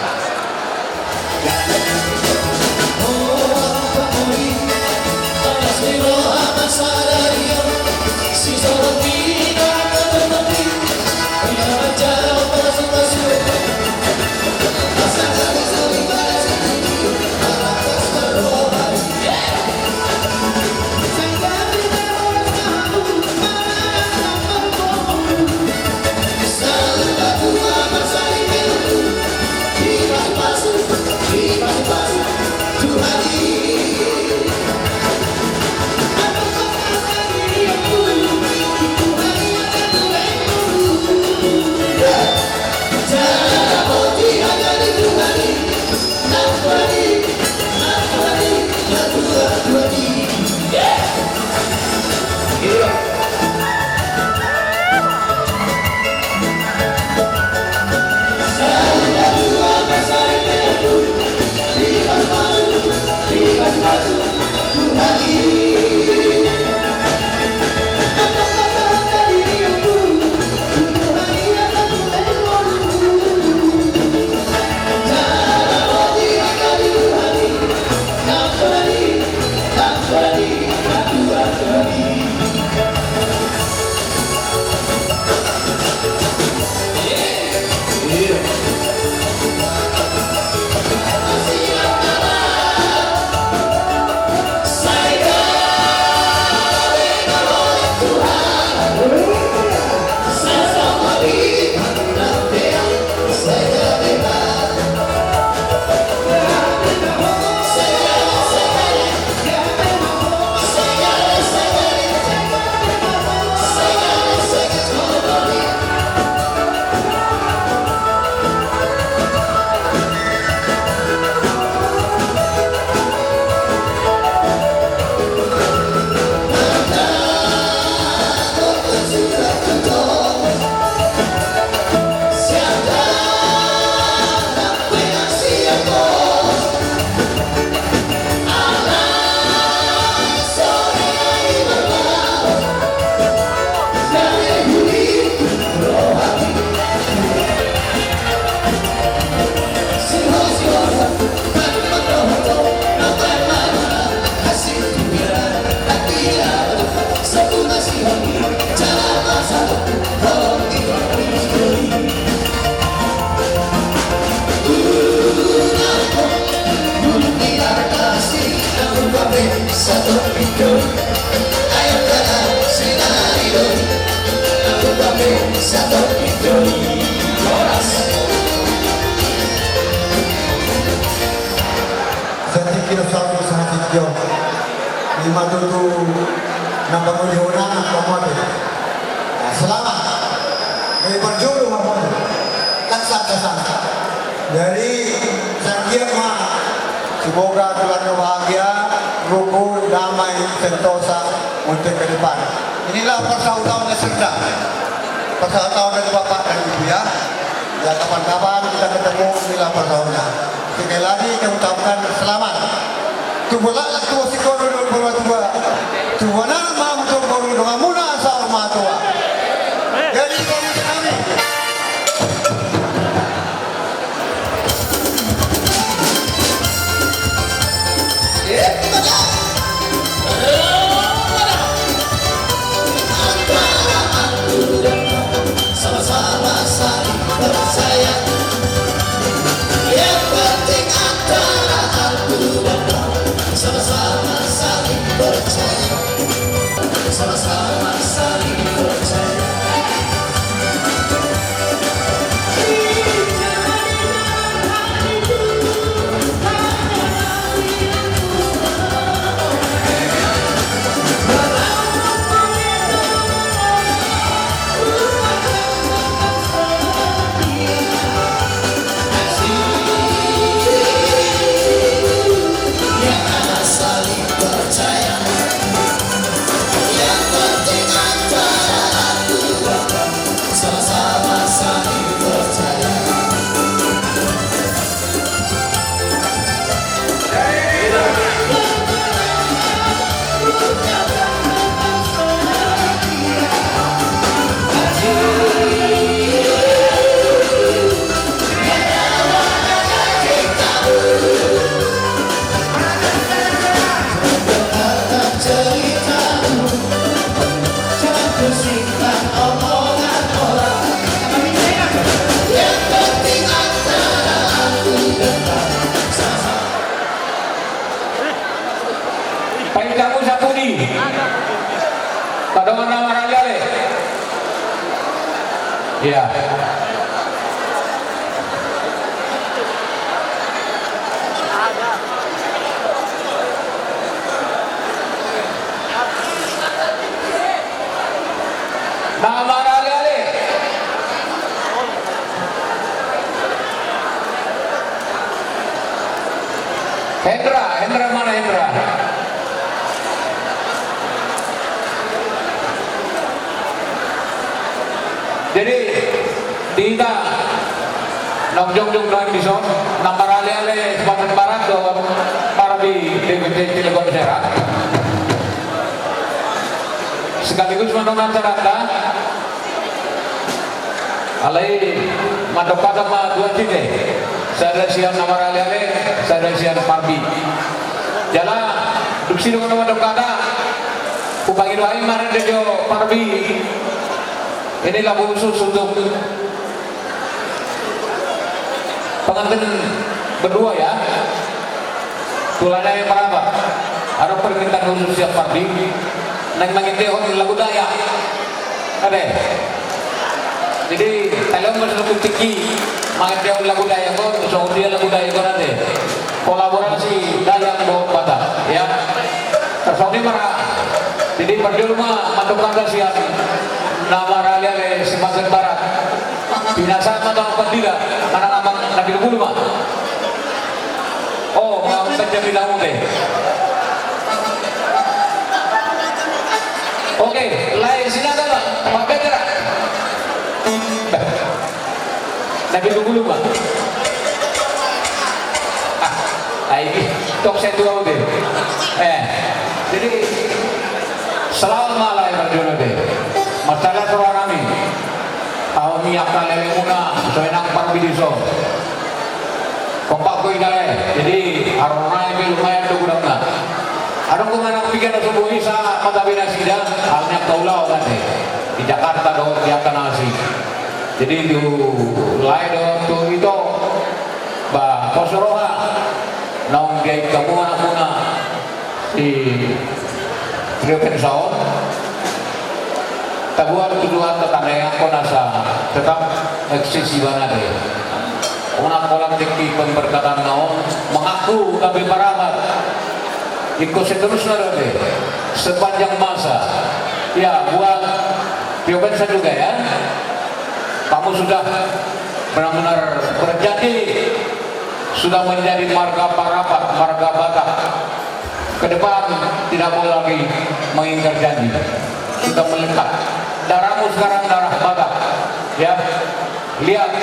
Selamat dari perjodoh mahmud kasar. Dari Sanjia Mah, semoga keluarga bahagia, rukun, damai, sentosa untuk ke depan. Inilah persaudaraan serta persaudaraan dari Bapak dan Ibu ya. Ya kapan-kapan kita ketemu, inilah persaudaraan. Sekali lagi kita ucapkan selamat. Tubuhlah tua si kono tua. Tubuhlah mam kono dengan muna asal matua. Jadi kami sama-sama saling percaya. Yang penting antara aku dan kamu, sama-sama saling percaya. Tersimpan omongan orang. Yang penting antara aku dan kamu sama. Paling kamu Sapudi. Kadang nama raja le. Ya. Nama raja le. Hendra mana Hendra? Jadi kita nongjong-jong doang di son, nomor ale-ale Sumatera Barat do para di DPT Cilegon Serang. Sekaligus menonton cerita alai madokata ma dua cite. Saya siang nomor ale-ale, saya siang Parbi. Jala duksi dengan madokata upagi doai mana dejo Parbi. Ini lagu khusus untuk pengantin berdua ya. Tulanya yang merapat. Ada permintaan khusus siap Pardi. Nang mengintihon lagu Dayak. Ada. Jadi kalian masuk tiki mengintihon lagu Dayak kon, so dia lagu Dayak kon nanti. Kolaborasi Dayak bawa Batak ya. Tersoni marah. Jadi pergi rumah mantuk siap. Nama rakyat Sumatera Barat binasa atau apa tidak karena nama Nabi Dulu mah oh mau saja bilang deh oke lain sini ada pak pakai gerak Nabi Dulu mah ini tok saya tua deh jadi selamat malam berjodoh deh masalah seorang kami tahun minyak kalele muna soenang parbidiso kompak ko inale jadi arona ini lumayan dugudangna ada kumana pikir subuh isa mata bina sida halnya kaulau kan di Jakarta do di Akanasi jadi di lain do itu ba kosoroha naung dia kamu anak muna di Rio Pensao tabuan tuduhan tetangga yang konasa tetap eksisi banget ya. Una kolam tinggi pemberkatan naon mengaku kami paramat ikut seterusnya deh sepanjang masa ya buat Piobensa juga ya kamu sudah benar-benar berjanji sudah menjadi marga parapat marga Batak ke depan tidak boleh lagi mengingkar janji sudah melekat darahmu sekarang darah Batak ya lihat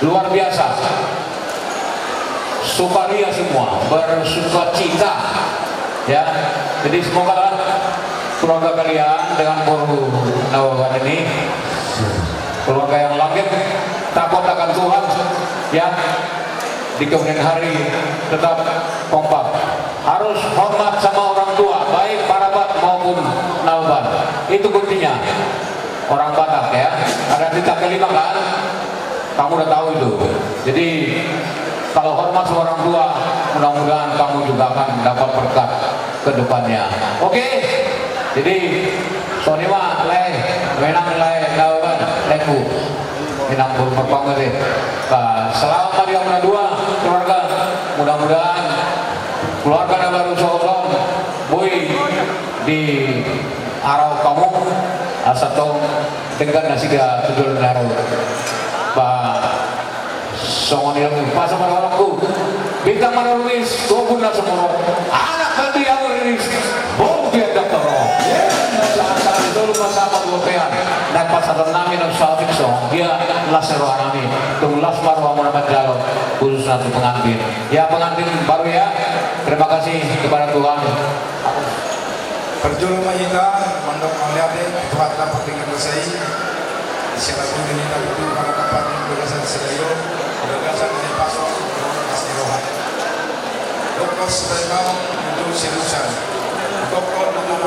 luar biasa sukaria semua bersuka cita ya jadi semoga keluarga kalian dengan Boru Nawawan ini keluarga yang langit takut akan Tuhan ya di kemudian hari tetap kompak harus hormat sama orang tua baik parabat maupun Nawawan itu kuncinya orang Batak ya ada titik kelima kan kamu udah tahu itu jadi kalau hormat sama orang tua mudah-mudahan kamu juga akan dapat berkat ke depannya oke jadi sonima leh menang leh Nawawan leku minang berpangga deh selamat yang dua keluarga mudah-mudahan keluarga baru seorang boy di arau kamu asatong dengan nasi ga tudul naro ba songon yang pas sama orangku bintang manulis gobun na semua anak tadi yang rilis bom dia dokter saat itu bersama dua pean dan pasal namin ng South Song dia lasero anami tunglas baru Muhammad Jalo khusus satu pengantin ya pengantin baru ya terima kasih kepada Tuhan Perjolo mahita mandok maliate tuhat na patingin selesai siya lagu ini tak itu para kapan yang bergasan selayo bergasan dari pasok asli rohan dokter sebelum untuk silusan dokter untuk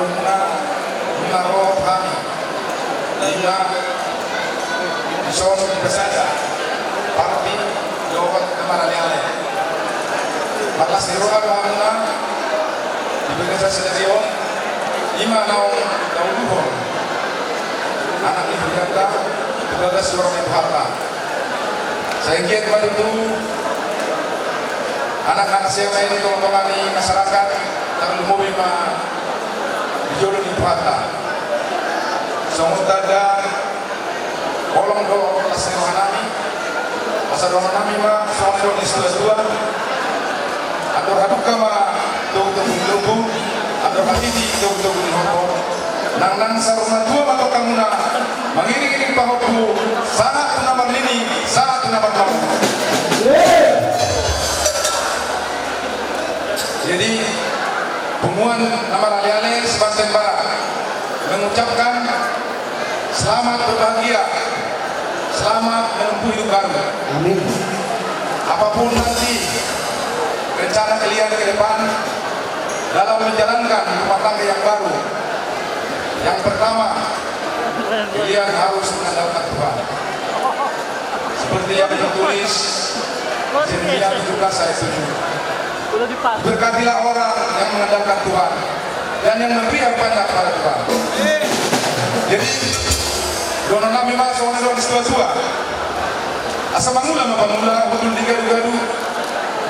mengaro kami Lima Isono di Pesada Parti Jawab Kemaraniale Makas Niroa Kamuna di Begasa Sedario Lima Naung Dauluhon anak ibu kata Begagas Lorong Harta. Saya ingin pada itu anak-anak saya ini teman-teman di masyarakat terlalu mobil di jodoh di Harta. Semua ada kolong doang kelas rohanami, masa rohanami mah soal doang di dua, atur haduka mah tuh lubu, atur hati di tuh di hongkong, nang saruna dua mata kamu na, mengiring pahoku, sangat tunamar ini, sangat tunamar kamu. Jadi pengumuman nama ale-ale Sebanten Barat mengucapkan selamat berbahagia, selamat menempuh hidup baru. Amin. Apapun nanti rencana kalian ke depan dalam menjalankan rumah tangga yang baru, yang pertama kalian harus mengandalkan Tuhan. Seperti yang ditulis Yeremia 17 ayat 7. Berkatilah orang yang mengandalkan Tuhan dan yang memihak banyak pada Tuhan. Jadi dono nami masuk orang tua-tua. Asa mangula mapamula betul digadu-gadu.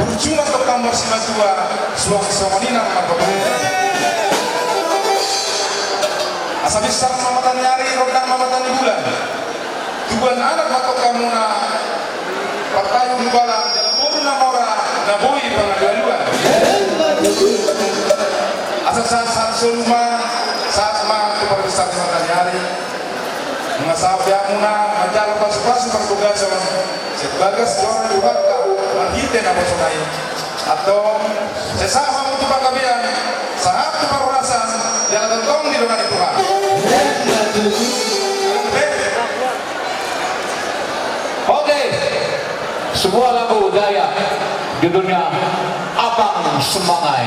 Bercuma ke kamar si tua suami-suami nang mapamula. Asa bisa mamatan nyari rodang mamatan bulan. Tuan anak matok kamu na partayu balang dalam burung namora nabui pengaduan. Asa saat sulma saat ma tu perbesar mamatan nyari. Mengasap muna menjalan pas-pas bertugas sebagai seorang duhaka menghite nama sunai atau sesama untuk pakabian saat tu perurasan dan tentang di dengan Tuhan. Oke, sebuah lagu Dayak judulnya Abang Semangai.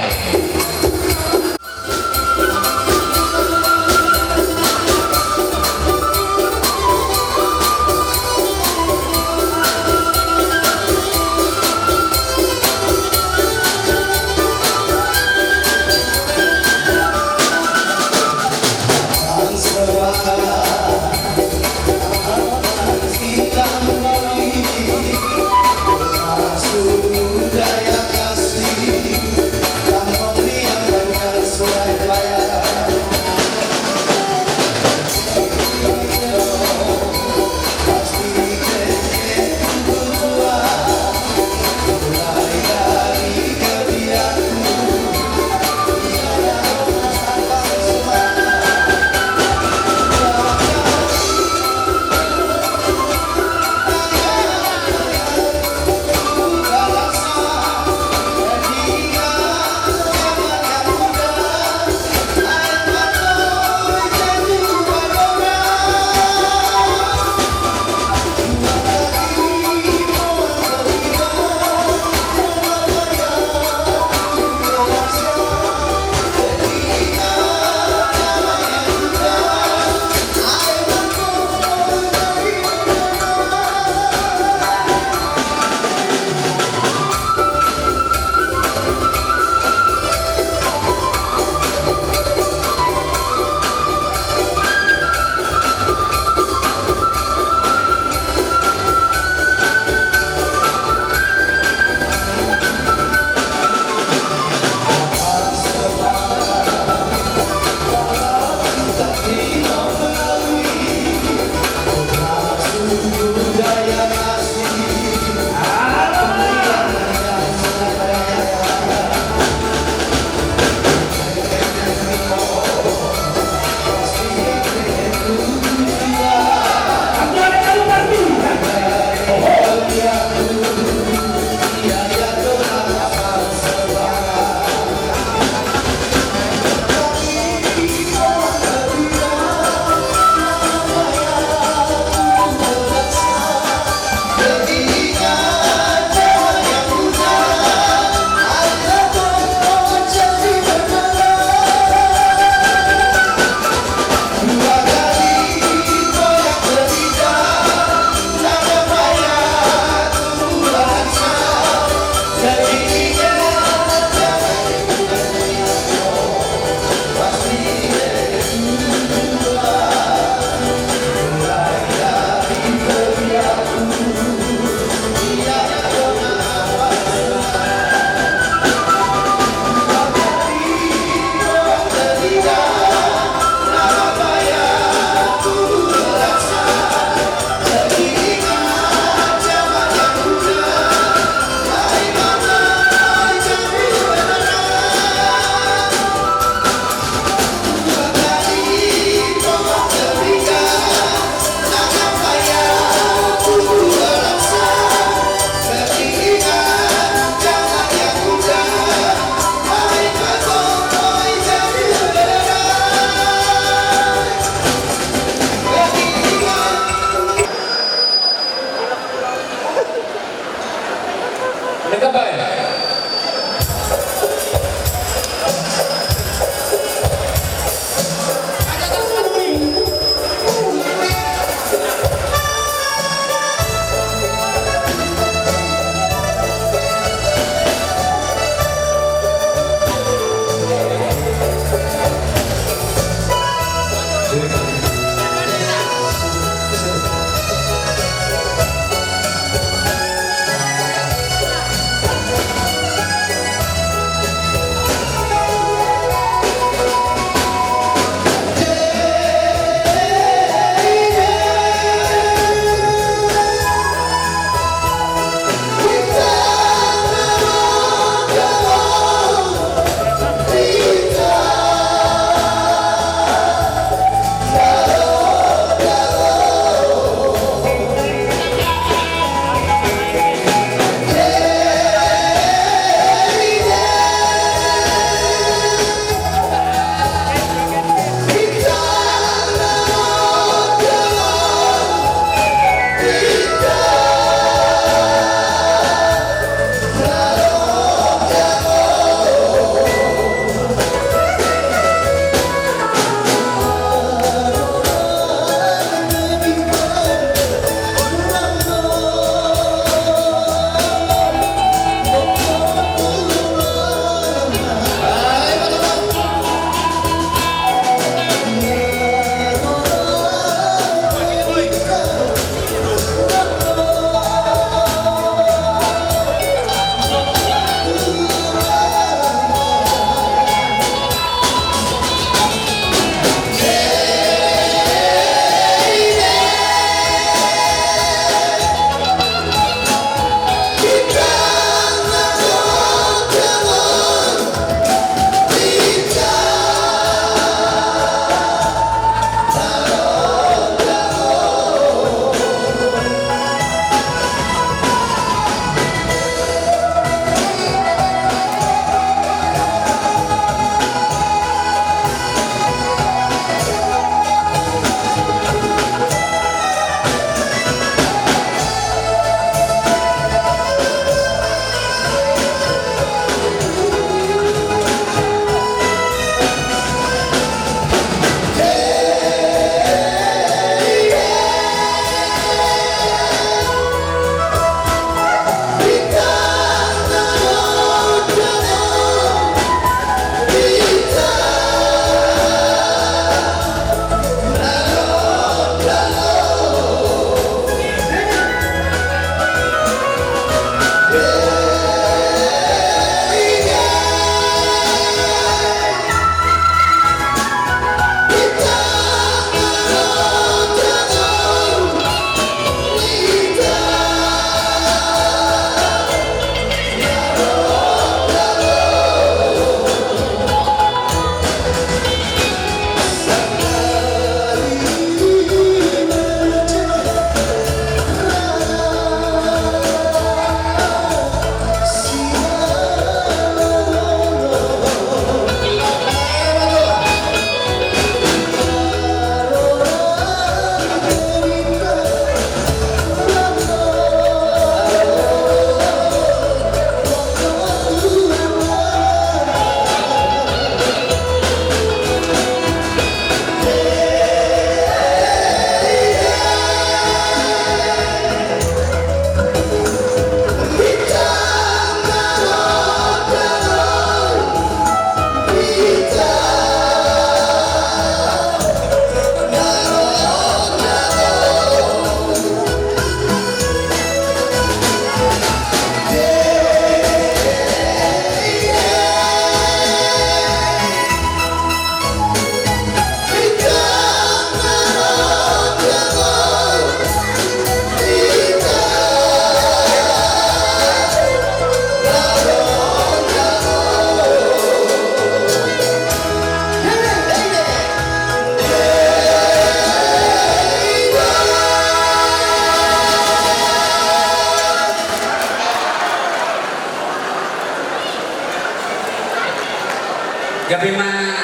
gabi mah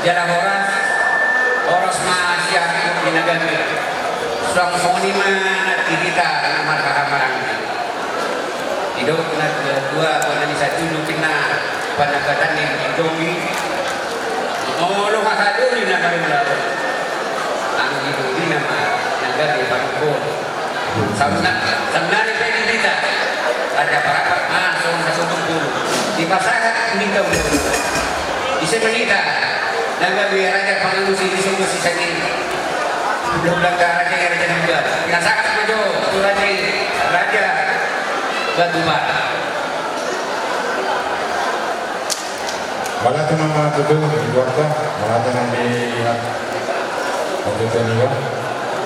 jalan horas masih di negara suang soni mana kita marah-marah hidup nak dua pada satu lupina pada kata ni domi lo mahadu ni nak belau ang itu ni nama negara di Bangkok sebenarnya kita ada perapat satu di pasangan ini kau bisa menita naga biar raja pengelusi di sini sisa ini belum raja juga yang sangat maju itu raja batu bara Bala tu nama tu di warga, bala tu nama di waktu itu ni kan.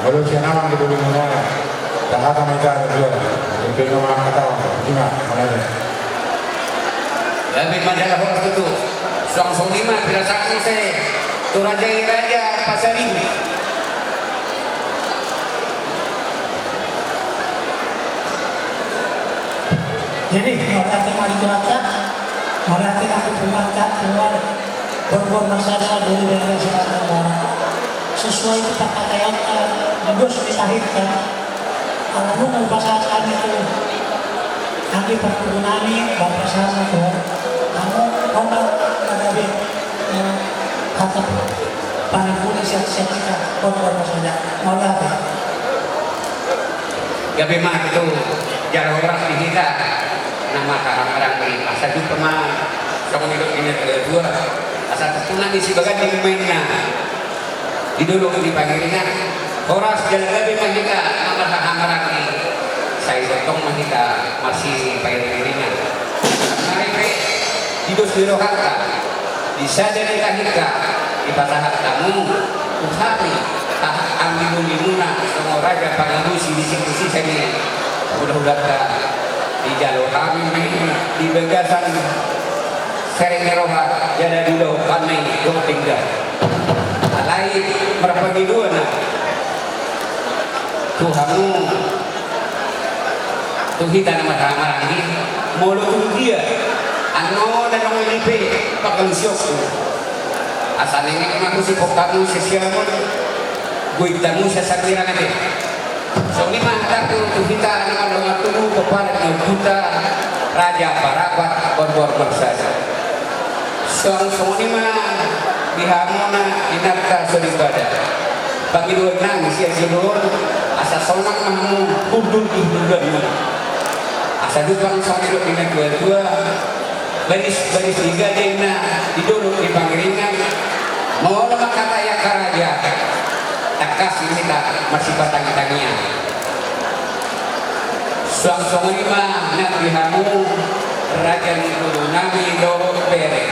Baru siapa nama kita boleh mana? Tak ada mereka tu. Itu nama kata cuma mana ni? Lebih majalah horas itu. Suang sonima bila sakit saya tu raja pasar ini. Jadi orang mari berangkat, mari aku berangkat keluar berbuat masalah dari selatan barat. Sesuai kita pakaian bagus disahitkan. Kalau mau pasangan itu, nanti perkebunan ini bapak sama tuh. Kamu ngomong ada kata panipuli siap-siap kita berbuat masalah. Mau apa? Gabi mah itu jalan horas di kita. Nama orang beri asal itu pemah kamu hidup ini kedua asal tertulang isi bagan di mainnya di dulu di panggilinnya horas jalan lebih kita nama orang ini saya potong kita masih panggilinnya mereka hidup di rohaka bisa jadi kita di pasangan kamu usapi tak ambil limuna semua raja pangalusi di situ sini udah di jalur kami di bagasan sering meroha jadi dulu kami dong tinggal alai merapagi dua nak Tuhanmu Tuh kita nama ramah lagi mulu dia ano dan orang lipe pakai siok asal ini aku si pokamu sesiamun gue tamu sesakira nanti so ini mah tuh kita nama tubuh kepada kita raja parapat bor bersama so ini mah dihamona inarta seribada bagi dua nangis ya jilur asa sonang mahmu kudul asa dukang sonang ini dua baris tiga dena di dulu di panggilingan mau lemah kata ya karaja tak kasih kita masih batang-batangnya suang lima nak dihamu raja itu nami do bere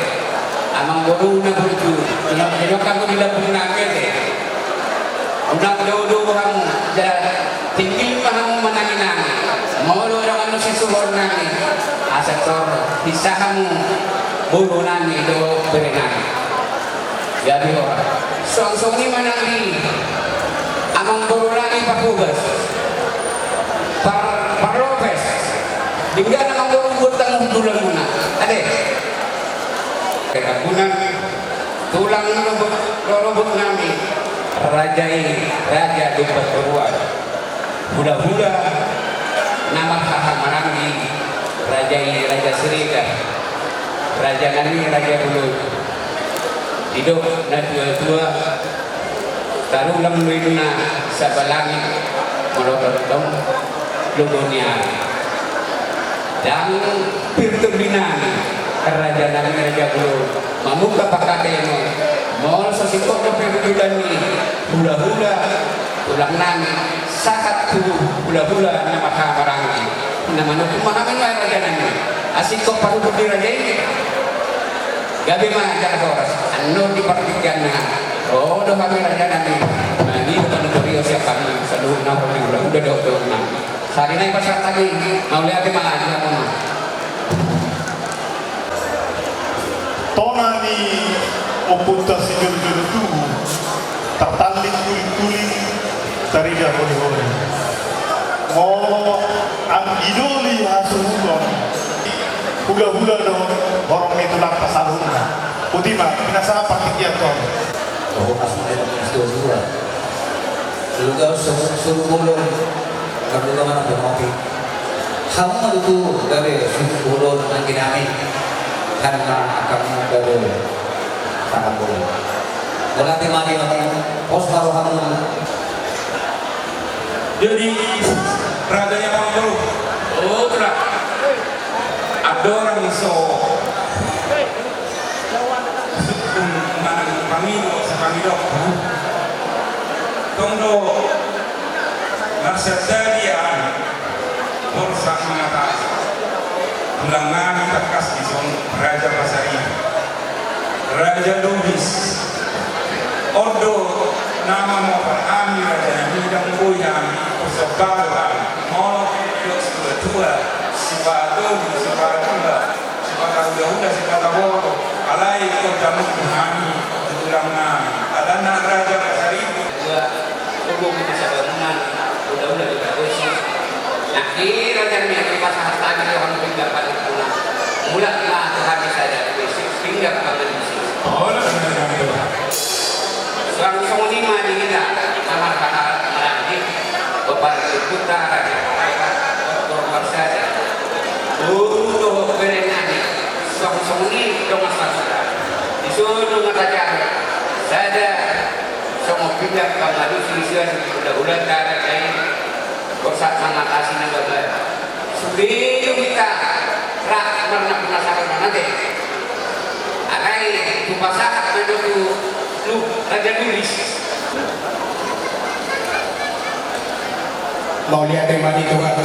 amang boru na burju ino kamu dilapun nakete unak do kamu tinggi kamu menanginang mau lo orang anu sesuhor nami asektor bisa kamu boru nami do bere nami jadi orang suang lima nami amang boru nami pakugas parlopes hingga amang boru butang tulang muna ade kekabunan tulang robot nami raja dupat beruang hula-hula nama Marangi raja Serika raja nani raja bulu hidup na dua tarulang luina sa balangit molototong lugonia dan pirtubinan raja nani raja bulu mamuka pakateno mol sa sikot na pirtubinan ni hula-hula tulang nami sakat tu hula-hula na Marangi na manok kumahamin na raja nani asikot parubod ni raja ini gabi mah jalan horas anu dipertikan na do kami raja nami lagi bukan Rio siap kami seluruh nama udah do hari ini pasar tadi mau lihat di mana aja mama tona ni opunta si juru tu tertalik kulit tariga holi ang idoli hasululon hula-hula dong orang itu nak pasalun Putima, pinasa partikian to. Oh, asma ito semua. Lugaw suruh ulun kami mana bermopi. Kamu itu dari suruh ulun yang dinami karena kamu dari tanah ulun. Berarti mari pos baru kamu. Jadi rajanya Manggalu. Oh, tidak. Ada orang iso Pamino sa Pamino. Tondo nasadalian porsa mengatas. Ulangan takas ison Raja Pasari. Raja Lubis. Ordo nama mo Ami Raja Hidang Buyang Usabalan Molo Yos Tua Sibado Sibadula Sibadula Sibadaworo Alai Kodamu Tuhani Ulama Alana Raja Pasari Dua Kubu bisa bangunan udah kita usi. Nah ini rencana yang kita sangat tadi orang tinggal pada pulang. Mulailah Tuhan saja hingga pada misi. Oh, benar. Seorang semua di kita kamar kamar lagi beban kita korban saja. Untuk berenang seorang ini dong masalah. Disuruh mengatakan saja semua pindah kamar sisian udah cara lain kosak sangat asin bagai sebelum kita rak penasaran nanti akai tu pasak menunggu lu Raja Nulis mau lihat tema di Tuhan,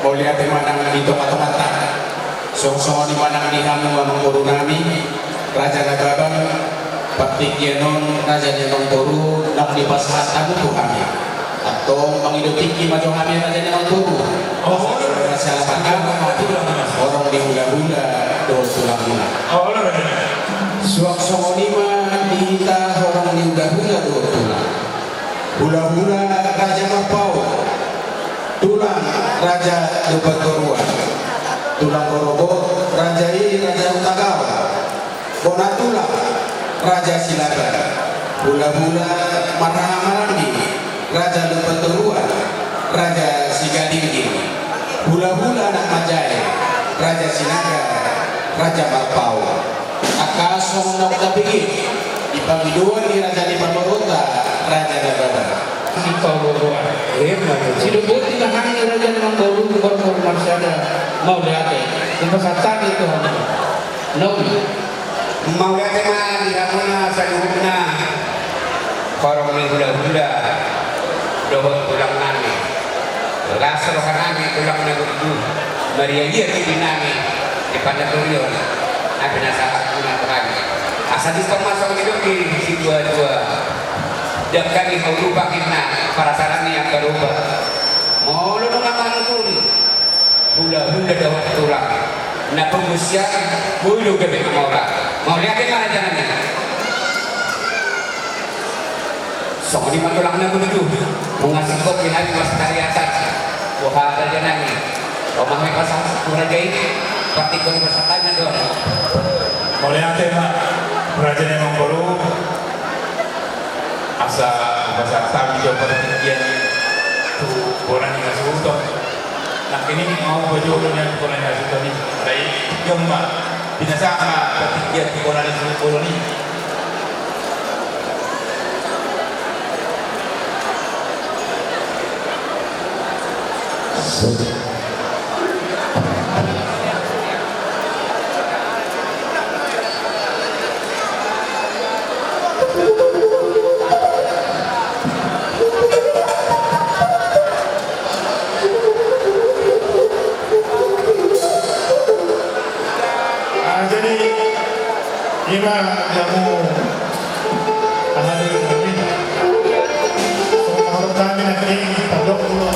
mau lihat tema di tomat-tomatan. Song-song di mana di hamu mengurung nami Raja Nagabang Bakti Kianon Raja Nyanong Toru nak di pasahan tamu Tuhami atau menghidup tinggi maju kami Raja Nyanong Toru. Oh, masalah panggang orang di hula-hula do tulang hula. Oh, Suak-suak lima dihita orang di hula-hula do tulang. Hula-hula Raja Mapau, tulang Raja Dupat Goruan, tulang Gorogo Raja Utagawa, Bona tulang Raja Silaban, hula-hula Marahamalambi, Raja Dupat Goruan, Raja Sigadinggi, hula-hula Anak Majaya, Raja Sinaga, Raja Mapau, Akasong Nok Tapigi, Ipagiduan di Raja Dipamarota, Raja Nagabang. Si Paulo si Lubuti na hangin Raja ng Paulo Korpor Marsada mau dati kung pasatan ito no mau lihat tema di hamuna sa lubog na parang may hula-hula doon tulang namin lasaro ka namin tulang na gudu Maria Yeri namin di Pandatorion na pinasahat ko na kami asa di pamasok nito si dua-dua dan kami mau rubah kita para sarangnya yang berubah mau lu mengaman pun hula-hula daun tulang na pengusia bulu gede mau lihat mana jalannya so di tulang na bulu mengasih kopi hari mas dari atas wah ada jalannya rumah mereka satu raja ini pasti kau bersatanya dong Mau lihat Raja Nyanong Toru asa bahasa sabi jauh perhatian tu bola ni ngasih utang. Nak ini mau baju yang bola ni ngasih utang ni. Dari jomba binasa perhatian di bola ni bola ni. Ima jamu ahli kami, so kami nak ini padok dulu.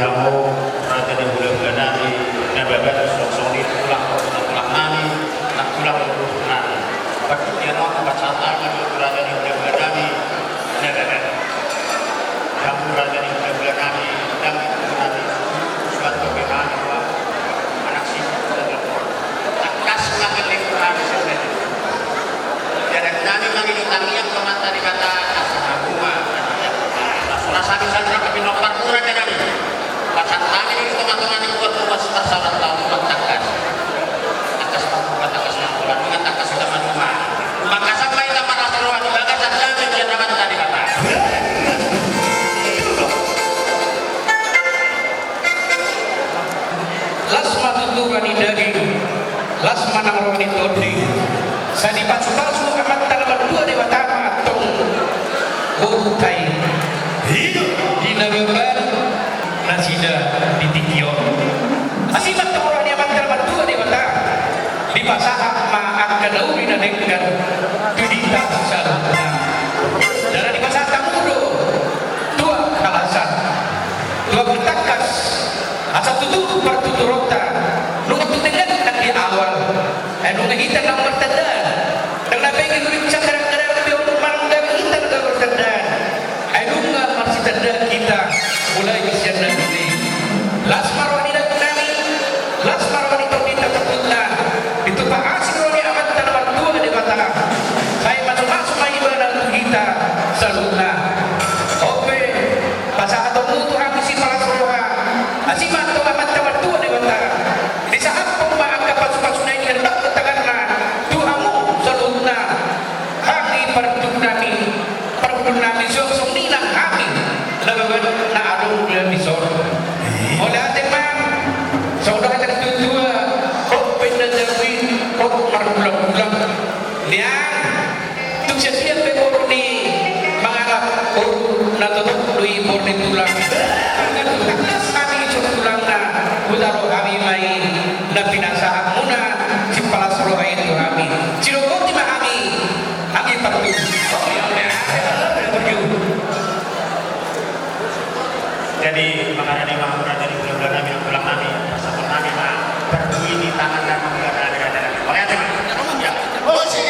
dihamu raja di bulan-bulan nanti dan babat sok-sok itu pulang nanti nak pulang nanti waktu dia mau tempat santai raja di bulan-bulan nanti dihamu raja di bulan-bulan nanti dan nanti suatu bagaimana anak sibuk tak kasih makan lingkungan sebenarnya dan nanti menghidupkan yang kemata di kata asal rasa bisa tapi nomor kurang dan ini pasang tangan ini teman-teman yang buat sasaran lalu mengatakan atas atas laporan dengan atas teman-teman maka sampai nama Rasulullah di bagasan jamin yang dapat tadi kata lasma tutukan daging lasma namroni todi sani pasu-pasu amat tanaman dua dewa tama tong bukai di nagaban nasida di tikio asimat orang yang tanaman dua dewa tama di pasahak ma'ak kadauri na dengan tudita salutna dan di pasahak tamudo dua alasan dua bertakas asal tutup pertuturota nunggu tutengan di awal nunggu kita nang bertandaan dan nabi ingin cakar-cakar lebih marang dan kita nang bertandaan nunggu masih tanda kita mulai siapa ini lasmar wanita kami lasmar wanita kita tertunda itu pak asing roni amat tanaman dua di mata saya masuk-masuk lagi ibadah kita salutna oke pasal atau mutu habis si para suruha asimat atau amat tanaman dua di mata di saat pemaaf kapas-pasunai ini hendak bertanganna Tuhanmu salutna kami perdunami sosok ninang kami lawan na arung lebih sor oleh atemang saudara tertua kok pendawi kok marulang-ulang liang tuk setiap pekor ni mengarap natutup lui borne tulang atas kami tulang na budaro kami mai na pinasa muna si palas roha itu kami cirokoti kami perlu jadi makanya di Mahmud jadi bulan-bulan kami pulang kami pasangan kami berdui di tangan dan menggelar oke teman ya Osi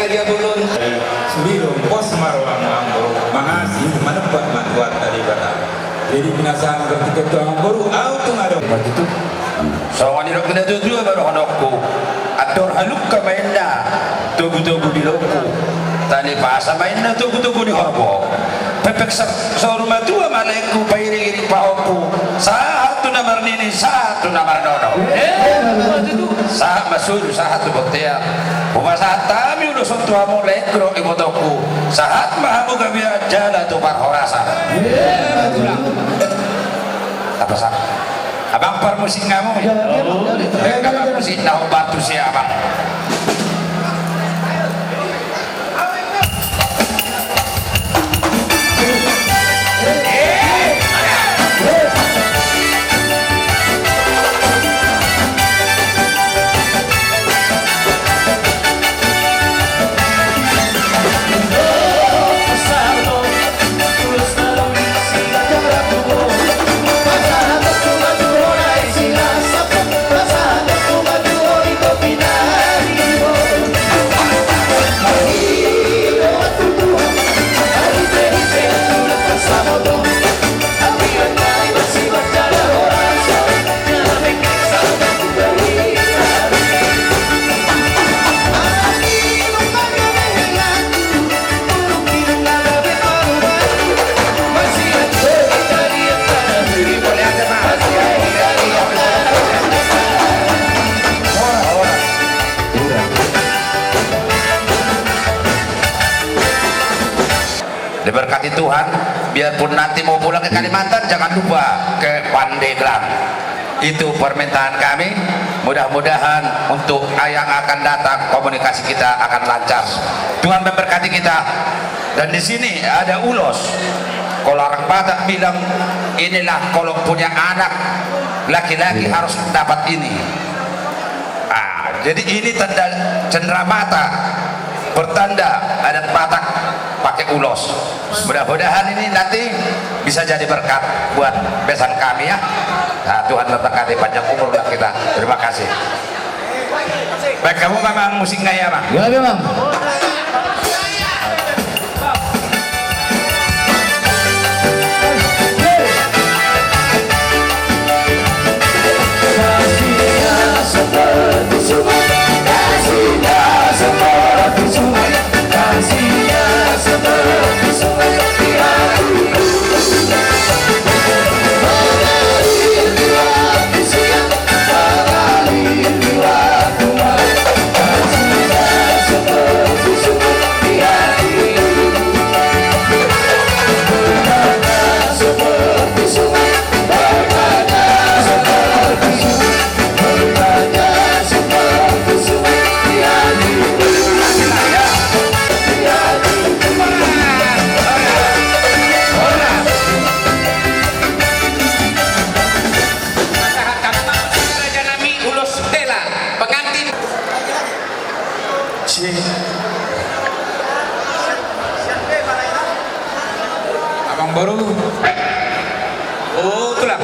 Raja Bulun Sebelum pos marwang anggur Mangasi menepat mantuat tadi kata jadi binasaan ketika itu anggur auto ngado begitu sawan irok kena tuju baru honokku atur haluk ka mainna tugu-tugu di loko tani pasa mainna tugu-tugu di horbo pepek sa rumah tua malaiku pairi paoku satu nomor nini satu nomor nono sah masuk satu buktiya Uma saat kami udah sentuh amu lekro imotoku saat mahamu gabia jala tu parhorasa apa sah Abang permusik kamu ya. Kakak musik dah batu siapa? Diberkati Tuhan, biarpun nanti mau pulang ke Kalimantan jangan lupa ke Pandeglang. Itu permintaan kami. Mudah-mudahan untuk yang akan datang komunikasi kita akan lancar. Tuhan memberkati kita. Dan di sini ada ulos. Kalau orang Batak bilang inilah kalau punya anak laki-laki harus dapat ini. Jadi ini tanda cenderamata, pertanda adat Batak pakai ulos. Mudah-mudahan ini nanti bisa jadi berkat buat besan kami ya. Nah, Tuhan memberkati panjang umur buat kita. Terima kasih. Baik, kamu memang musik nggak ya, Bang? Ya memang. Seperti sungai, kasihnya seperti sungai, kasihnya seperti sungai di hatiku. Mengalir di waktu siang, mengalir di waktu malam, kasihnya seperti sungai di hatiku. Berkata seperti sungai, berkata seperti sungai. Berkata seperti sungai di hatiku, di hatiku. Raja Nami Ulos Stella pengantin. Abang baru. Oh, itulah.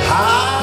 Ah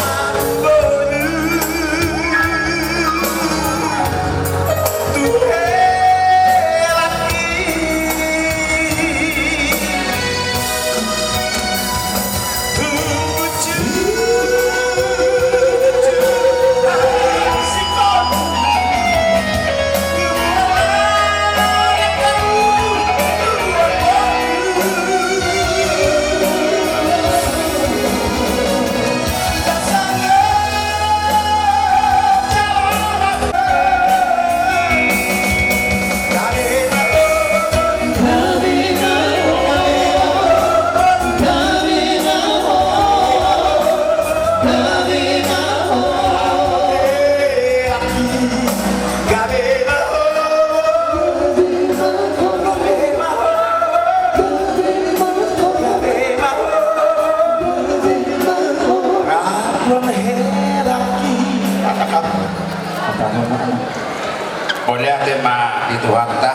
tema itu harta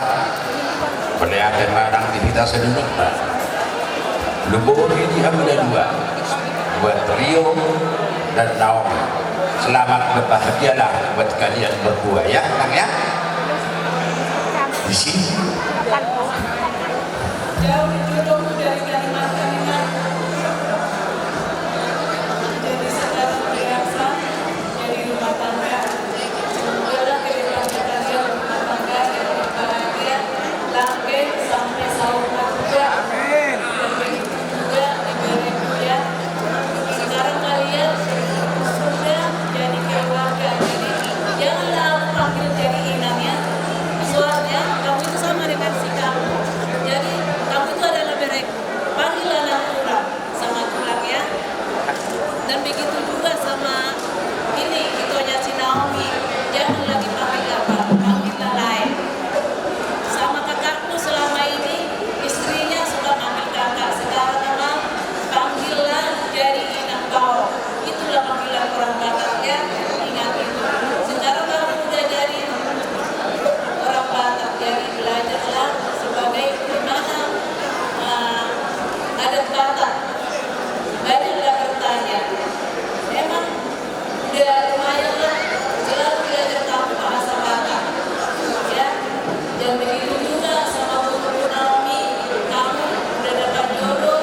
pada tema aktivitas sedulur Lumpur ini ada dua trio dan Naomi. Selamat berbahagialah buat kalian berdua ya, Kang ya. Di sini. Jauh jodoh dari kalimat-kalimat. Jadi secara biasa, jadi rumah tangga. Semoga kehidupan kalian rumah tangga yang bahagia, langgeng sampai sahur juga. Amin. Dan begitu juga ibu-ibu ya. Sekarang kalian sudah jadi keluarga. Jadi janganlah panggil jadi inangnya. Soalnya kamu itu sama dengan si kamu. Jadi kamu itu adalah merek. Panggillah tulang sama tulang ya. Dan begitu juga sama ini itunya si Naomi. Jangan lagi panggil apa, panggillah lain. Sama kakakmu selama ini istrinya suka panggil kakak. Sekarang memang panggillah jadi inang kau. Itulah panggilan orang Batak ya. Ingat itu. Sekarang kamu udah jadi orang Batak, jadi belajarlah sebagai gimana adat Batak. Belajarlah bertanya. Emang udah lumayan lah, selalu belajar kamu bahasa Batak. Ya, dan begitu juga sama Bu Naomi, kamu udah dapat jodoh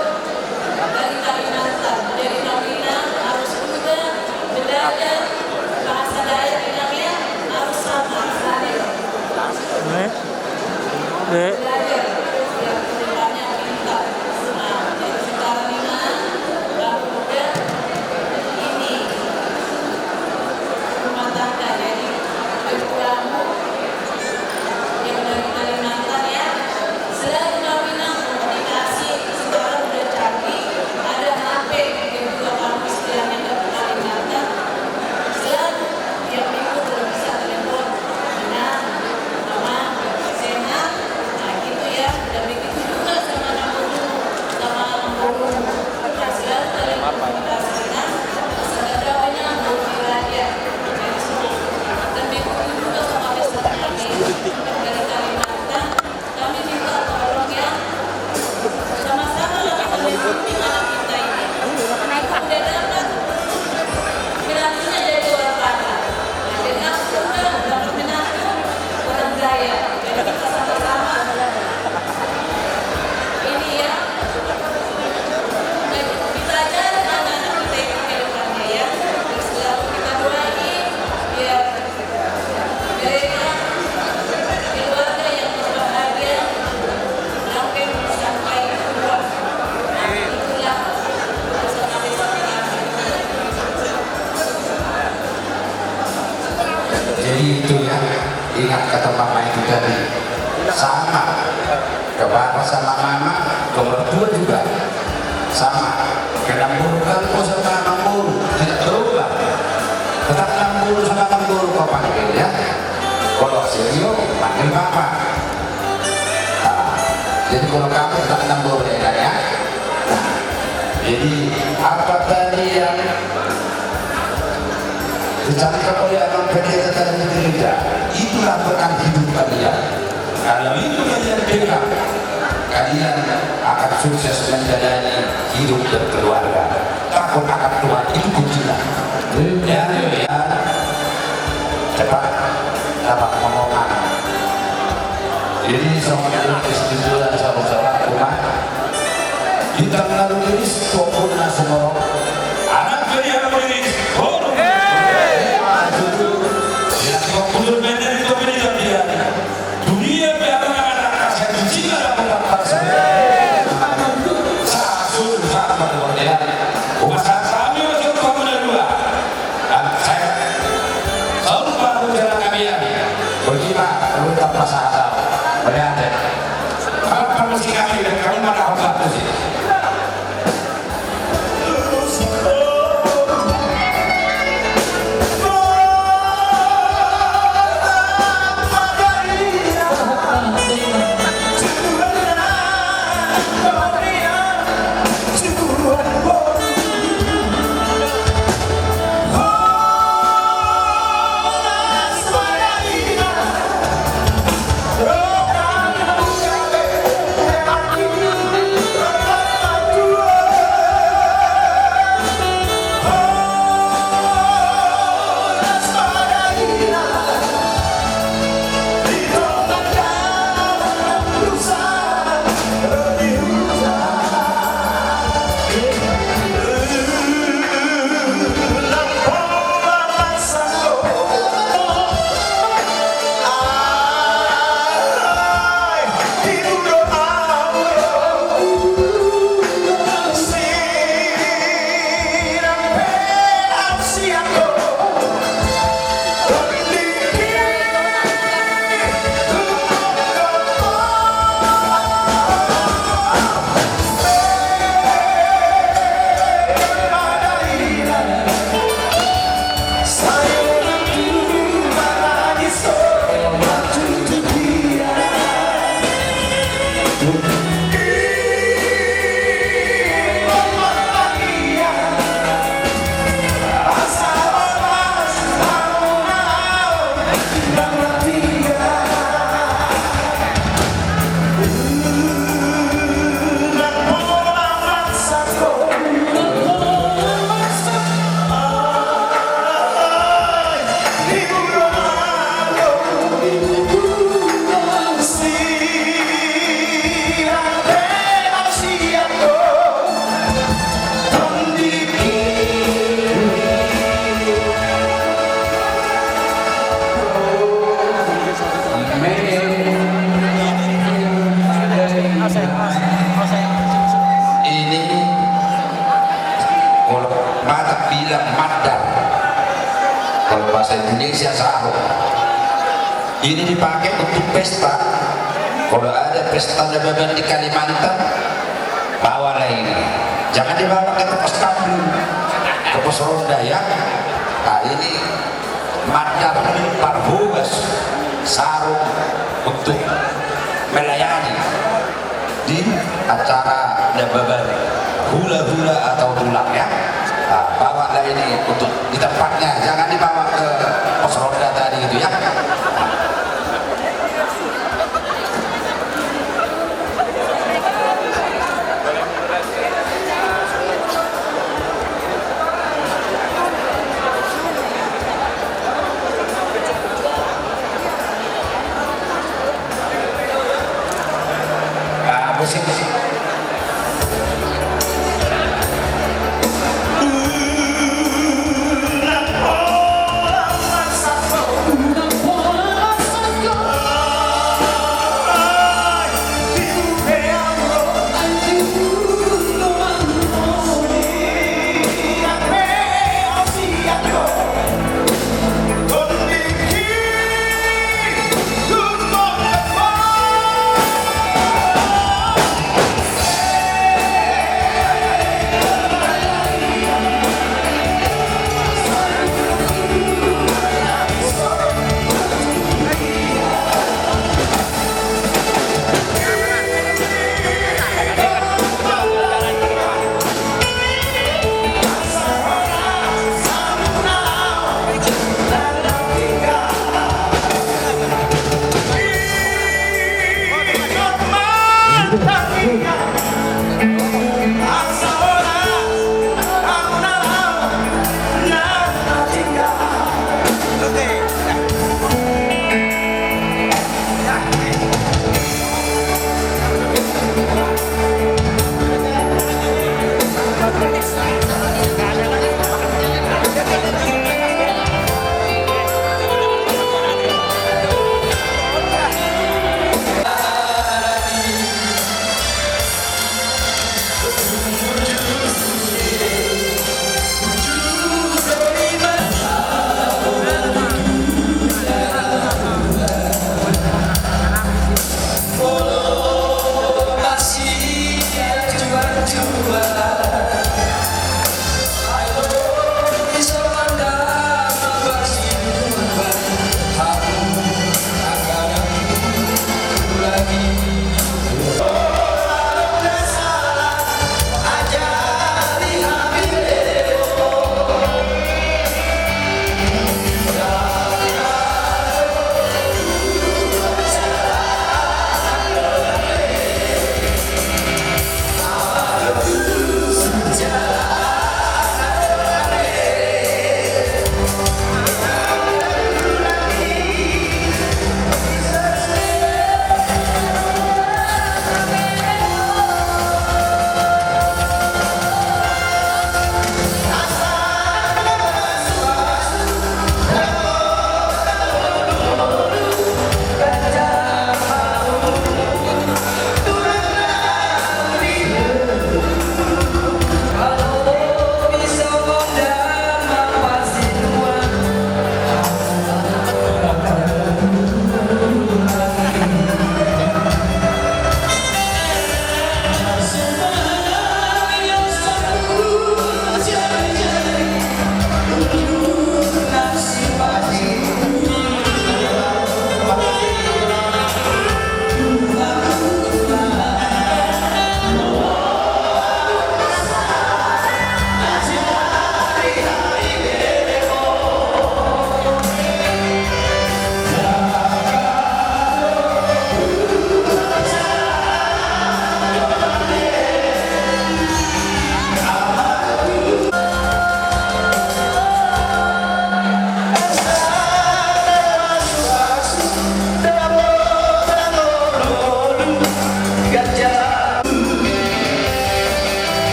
dari Kalimantan, dari Kalimantan harus juga belajar bahasa Dayak namanya harus sama. Belajar yang kedepannya pintar. Nah, jadi sekarang ini kamu udah ini rumah tangga, jadi berpulang yang dari Kalimantan ya. Selain kawinan komunikasi sekarang udah canggih, ada HP yang juga kamu istilahnya dari Kalimantan. Selalu tiap minggu udah bisa telepon. Nah, mama sehat, nah gitu ya. Dan begitu juga sama nomor nah, selalu telepon komunikasikan. Segadawanya hubungi aja. Dan begitu juga sama Mister Nani dari Kalimantan. Kami minta tolong ya, sama-sama lah kita melindungi anak kita ini. Kita udah dapat menantunya jadi orang Batak. Nah, dan aku juga dapat menantu orang Dayak. Jadi kita sama-sama ini ya. Kita ajar anak-anak kita itu ke depannya ya. Dan selalu kita doain biar mereka keluarga yang berbahagia langgeng sampai tua. Nah, itulah bersama desa kami. Jadi itu ya, ingat kata mama itu tadi, sama ke bapak sama mama, ke mertua juga sama. Ke Namburu kamu sama Namburu tidak berubah, tetap Namburu sama Namburu kau panggil ya. Kalau Sirio panggil papa. Nah, jadi kalau kamu tetap Namburu ya kan ya. Jadi apa tadi yang dicatat oleh Abang Pendeta tadi tidak, itulah berkat hidup kalian. Kalau itu kalian pegang, kalian akan sukses menjalani hidup berkeluarga. Takut akan Tuhan itu kuncinya. Ya, cepat dapat ngomongan. Jadi sama istilah saudara rumah kita melalui ini sempurna semua. Anak kalian ini dunia biar anak kasih cinta dan mendapat Whoa. bilang madar, kalau bahasa Indonesia sarung. Ini dipakai untuk pesta. Kalau ada pesta Dababan di Kalimantan, bawalah ini. Jangan dibawa ke pos kambing, ke pos ronda ya. Nah ini madar parbogas, sarung untuk melayani di acara Dababan hula-hula atau tulang ya. Nah, bawalah ini untuk di tempatnya, jangan dibawa ke pos ronda tadi itu ya. Musik.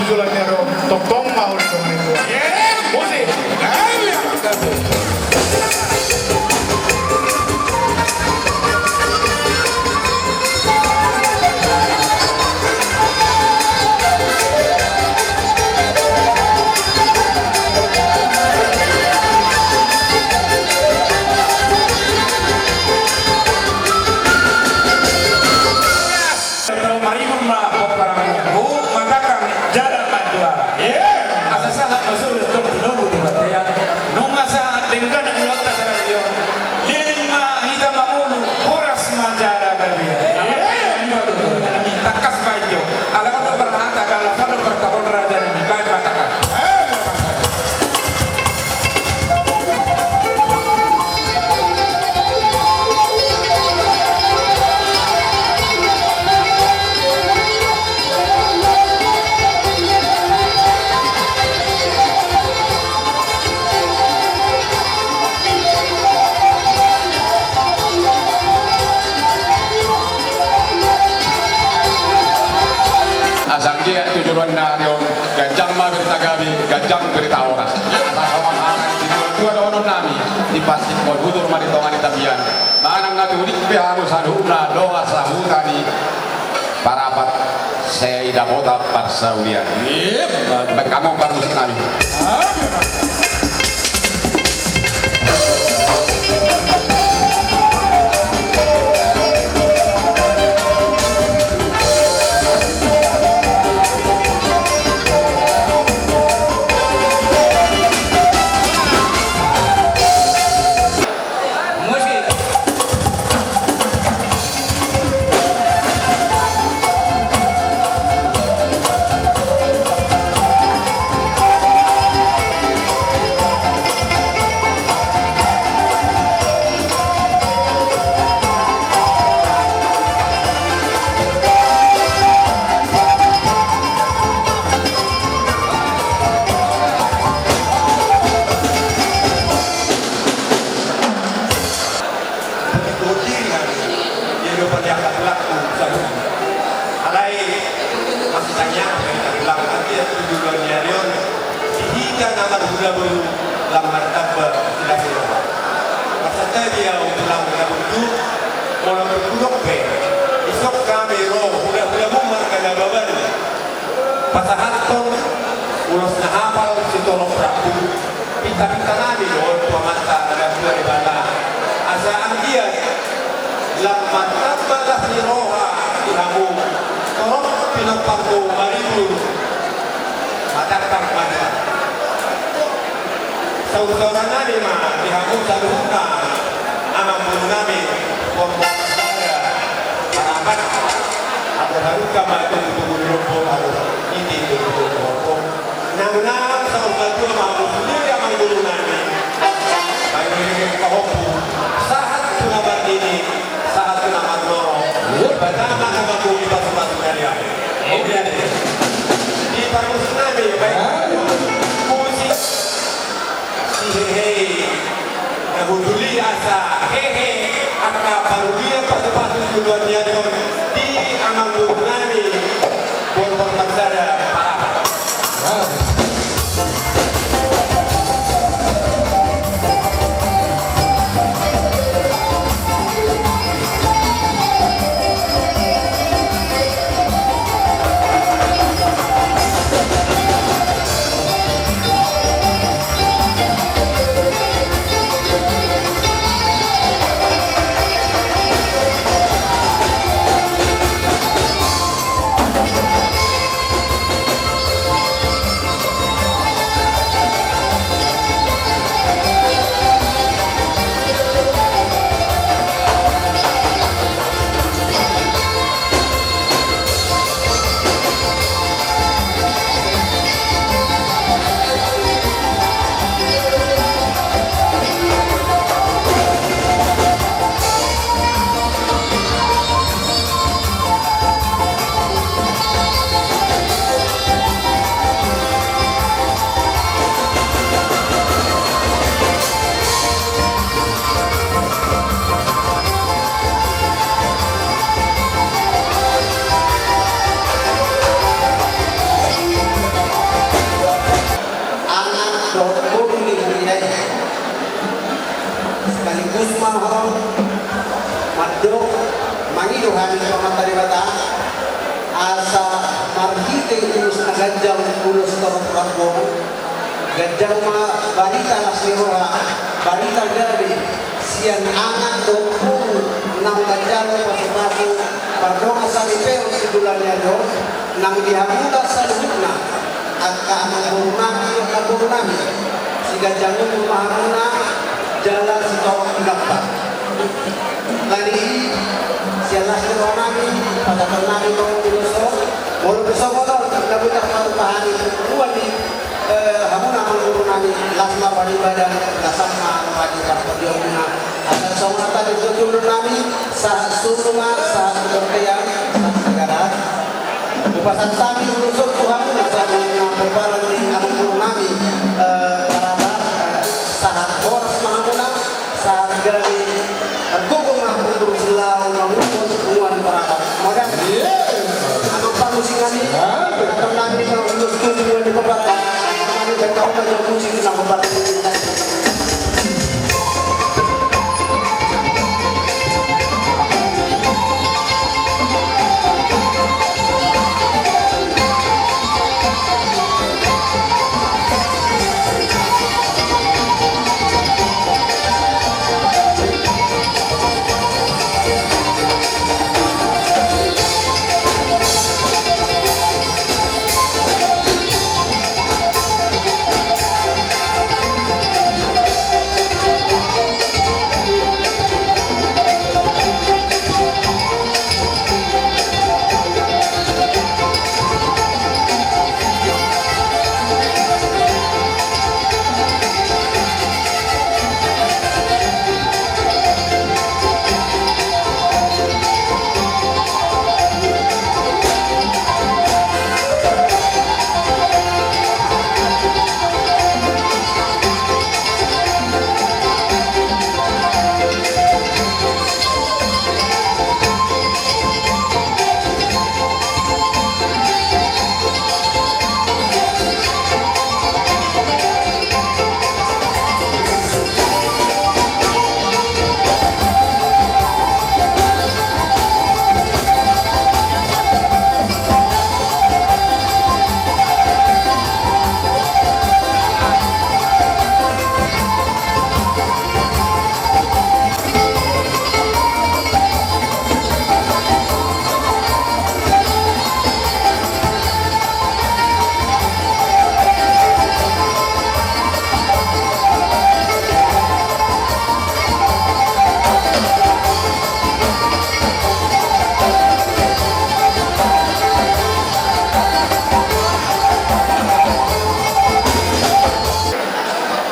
susulannya ro tong mau di tong itu. Musik. tujuan narion gajang ma bertagabi gajang berita oras dua dono nami di pasti kau butuh mari tongan di tabian manang ngati udik behamu saduhna doa sahutani parapat saya ida kota parsaulian kamu parmusik nami Gusmahon Madok Mangiduhan Pamatari Bata asa marhite ulus na gajang ulus torong karbon gajang mga barita na siroha barita gabi siyan anak dokong ng gajang pasipaso pardong sa ripero sidulan niya do nang dihamula sa luna at kaanang burunami o kaburunami si gajang umaharuna jalan si torong dapat lagi siya nasiroha namin pagkakal namin ng iluso mulu besok kodol nabutak matupahani buwan ni hamuna menurun namin lasma pada badan lasama pada karpodiomuna asal sauna tadi jujur namin sa sulunga sa dorteyan sa segara upasan kami ulusuk Tuhan sa mga perbaran ni amul namin para sahat boras mahamuna sa gari gugong na untuk selalu mengumpul semua para modal amang pamusingan ni atau nanti kalau untuk tujuan di kepala kami berkau banyak musik na kepala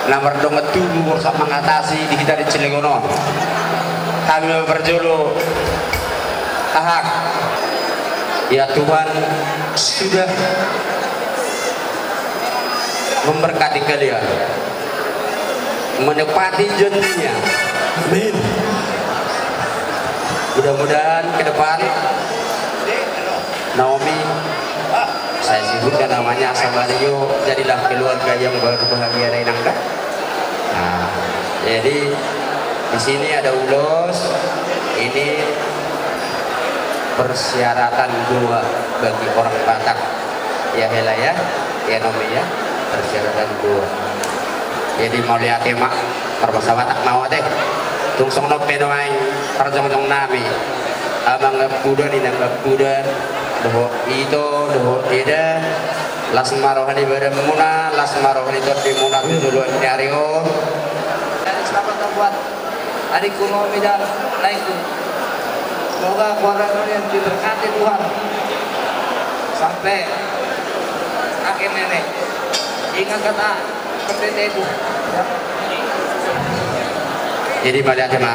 Nomor donget tubuh bersama mengatasi di kita di Cilegono. Kami berjulu ahak. Ya Tuhan sudah memberkati kalian, menepati janjinya. Amin. Mudah-mudahan ke depan Naomi, saya sebutkan namanya Samario, jadilah keluarga yang berbahagia dan indah. Nah, jadi di sini ada ulos, ini persyaratan dua bagi orang Batak, ya Hela ya Naomi ya, persyaratan dua. Jadi mau lihat emak perbahasa Batak mau deh, tungsong no penoai perjong-jong nami, abang ngapudan inang ngapudan. Doho itu doho ida lasmarohani beremuna lasmarohani tertimuna duluan nyario dan selamat buat adikku Naomi dan naikku. Semoga keluarga kalian diberkati Tuhan sampai kakek nenek. Ingat kata pendeta itu ya. Jadi pada tema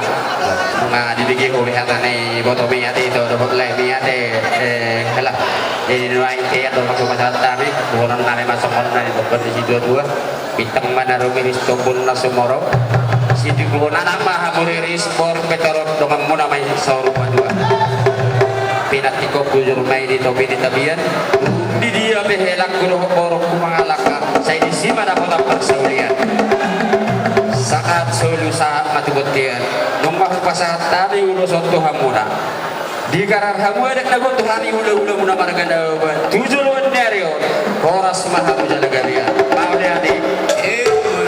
mga dibigay ko hata ni boto mi ate ito dapat lay mi ate kalah jadi nuain kaya do masuk masalah kami bukan nari masuk orang dari berkondisi dua bintang mana rumiris tobun na sumoro si diguna nama hamuriris por petorot dengan muna may saurupa dua pinatiko kujur may dito pinitabian di dia behelak kulo porok kumangalaka saya di sima dapat persaulian saat solusa matu betian nomah pasata ni ulo soto hamuna di karar hamu ada nago tuhani ulo muna marganda tujul wondario koras mahamu jalagaria mau dia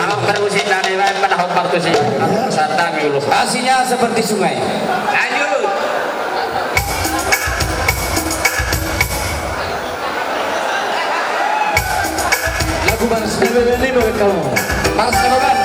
kalau terusin dari lain pada hopar tu sih pasata mi ulo Aslinya seperti sungai. lanjut Lagu Mas ini bagi kamu. Mas Nababan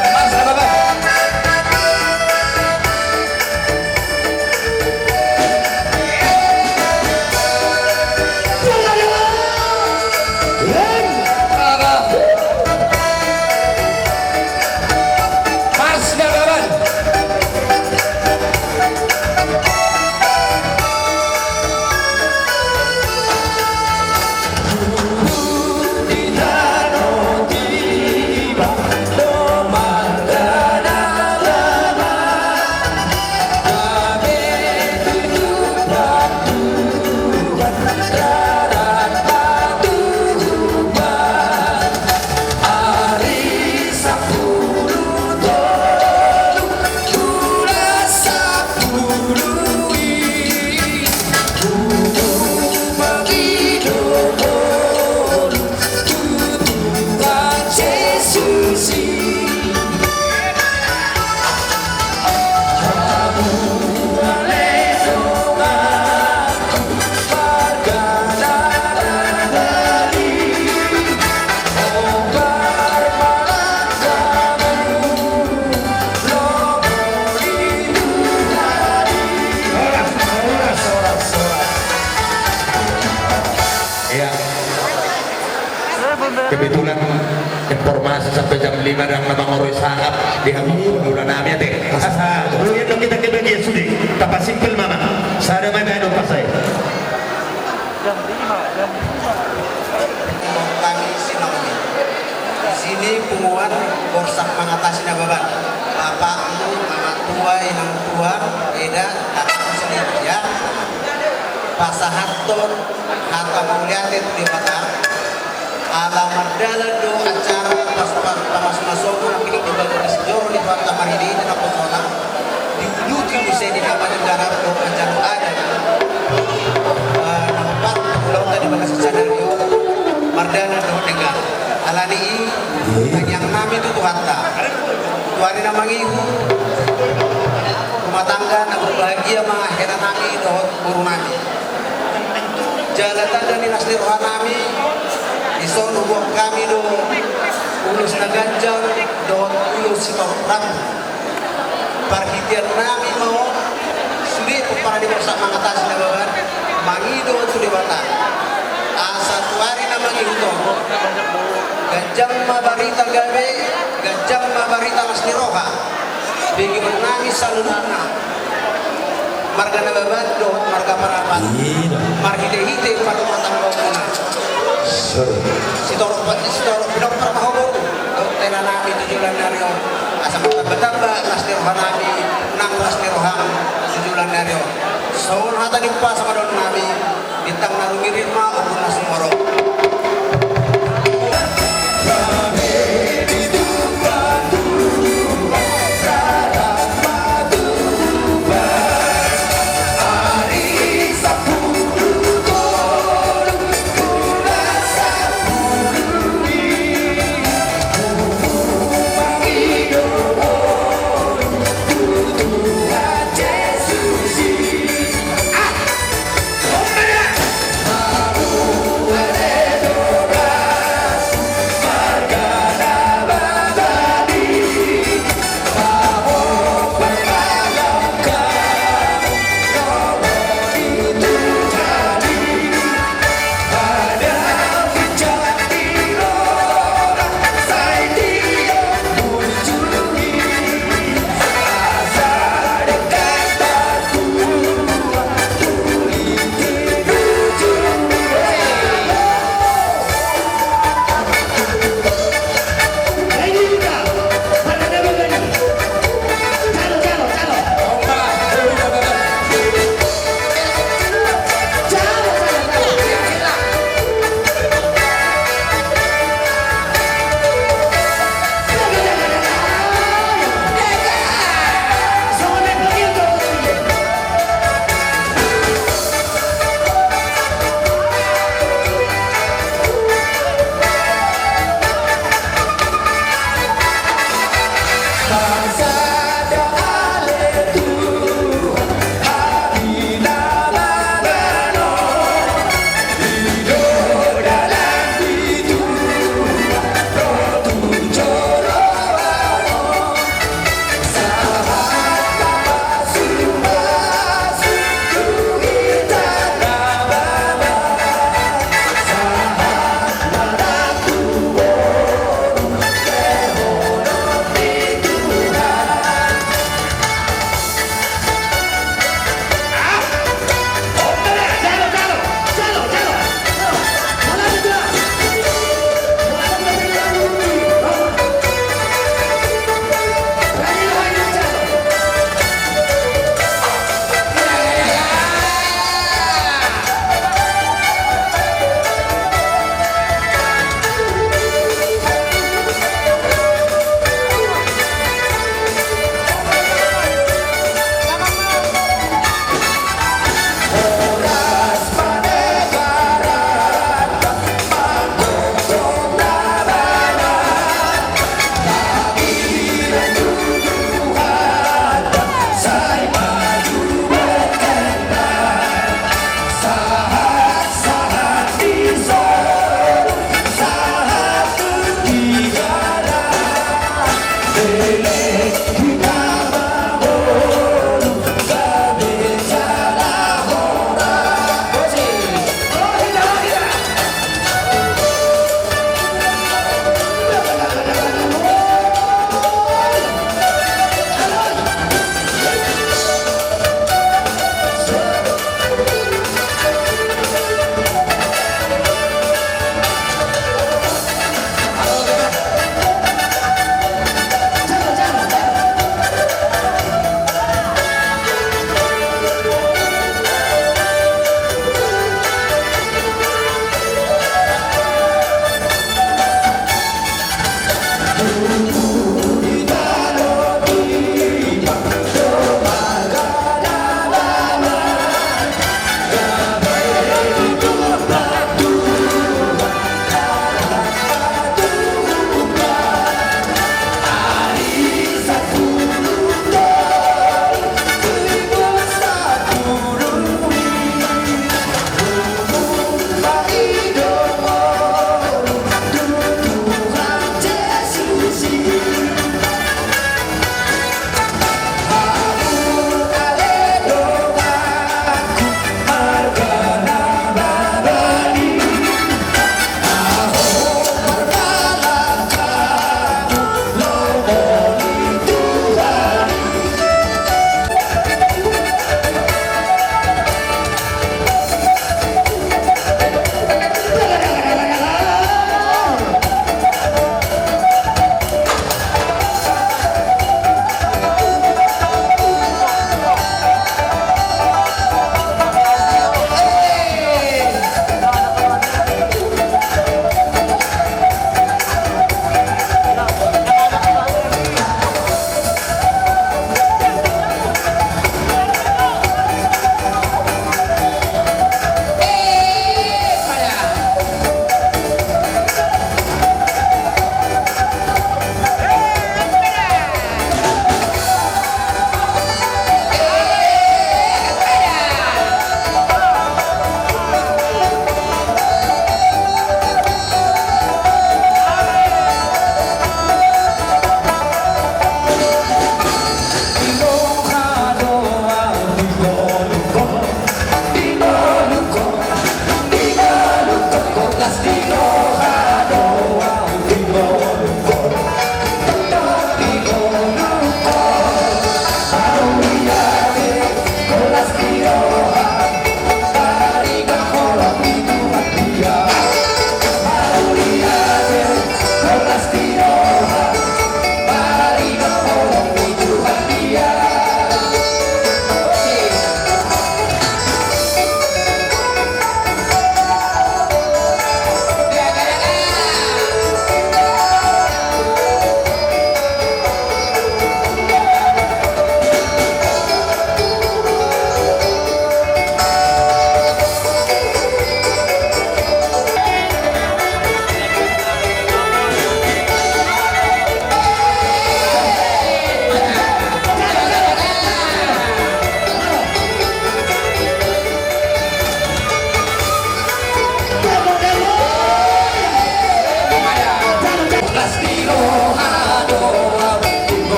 kebetulan informasi sampai jam 5 dan namang sangat dihamil bulan namanya teh asa kemudian kita ke bagian sudi tapa simpel mama sada mai mai pasai jam 5 Kami sinami. Di sini pumuan borsak mengatasi nababan. Bapakmu, mama tua, inang tua, beda, kakakmu sendiri ya. Pasahaton, hata mauliatin di mata. Alamat dalam do acara pas masuk nak ini di bagian sejauh di Kota Maridi dan apa kota di Luti Museum di Kabupaten Negara do acara ada. Nampak pulau tadi bagas scenario Mardana do dengar. Alani yang nami itu Tuhanta. Tuari nama ibu rumah tangga nak berbahagia mah hera nami do guru nami. Jalatan dan dinas rohanami iso nubuh kami do ulus naganjang do ulus sitorang parhitian nami mau sulit para diborsak mengatasi nababan mangido sulibatan asa tuari nama itu ganjang mabarita gabe ganjang mabarita nasniroha bagi menangis salunana marga nababan do marga parapan marhide-hide pada matang bangunan sitorok pinok permahobo tena nami tujulan nario asam betamba nasniroha nami nang nasniroha tujulan nario saun hata dimpa sama don nami bintang narungirin ma ubun nasumoro Let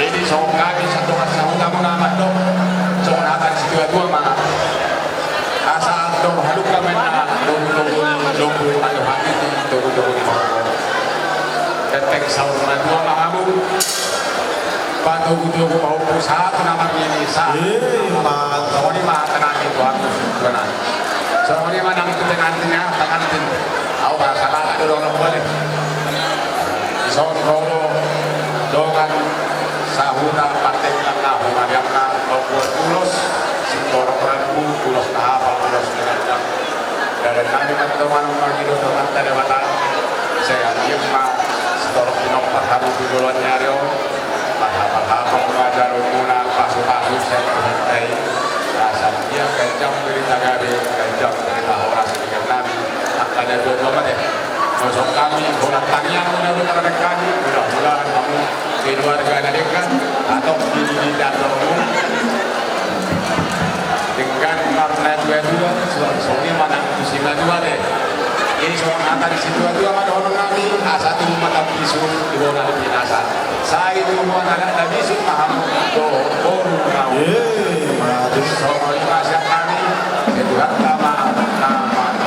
Ini soong kami satu asa utama ngamat dong, soong nakan si dua mana. Asa dong haluk kami na lumbu anu hati ni tunggu di bawah. Ketek saur na dua mahamu. Patu tunggu mau usaha nama ini sah. Soong ni mah tenang itu aku benar. Soong ni mah nang itu tenangnya tangan tin. Aku bahasa ada orang boleh. Soong kalau dongan sahuna patek na humariamna pulos sintoro prabu pulos tahapa pulos dengan dari kami teman-teman mengido teman terewatan saya yema sintoro pinok pahamu tujuan nyario paha-paha mengajar umuna pasu-pasu saya berhenti rasa dia kencang berita gabe kencang berita horas dengan kami akannya dua ya masuk kami bola tanian benar-benar kami mudah-mudahan kamu keluarga dekat atau di dalam dengan karena dua suami mana muslimah dua deh ini seorang anak di situ dua ada orang kami satu mata bisu di bawah di binasa saya itu mau anak bisu paham doh baru tahu soal masyarakat kami itu nama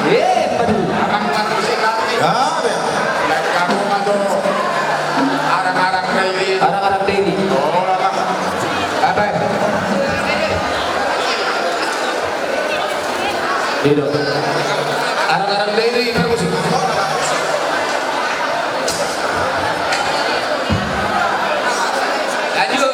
akan mengatakan kami kamu atau arang-arang daily Arang-arang daily. oh lah Apa? Hidup. Arang-arang daily musik. Lanjut.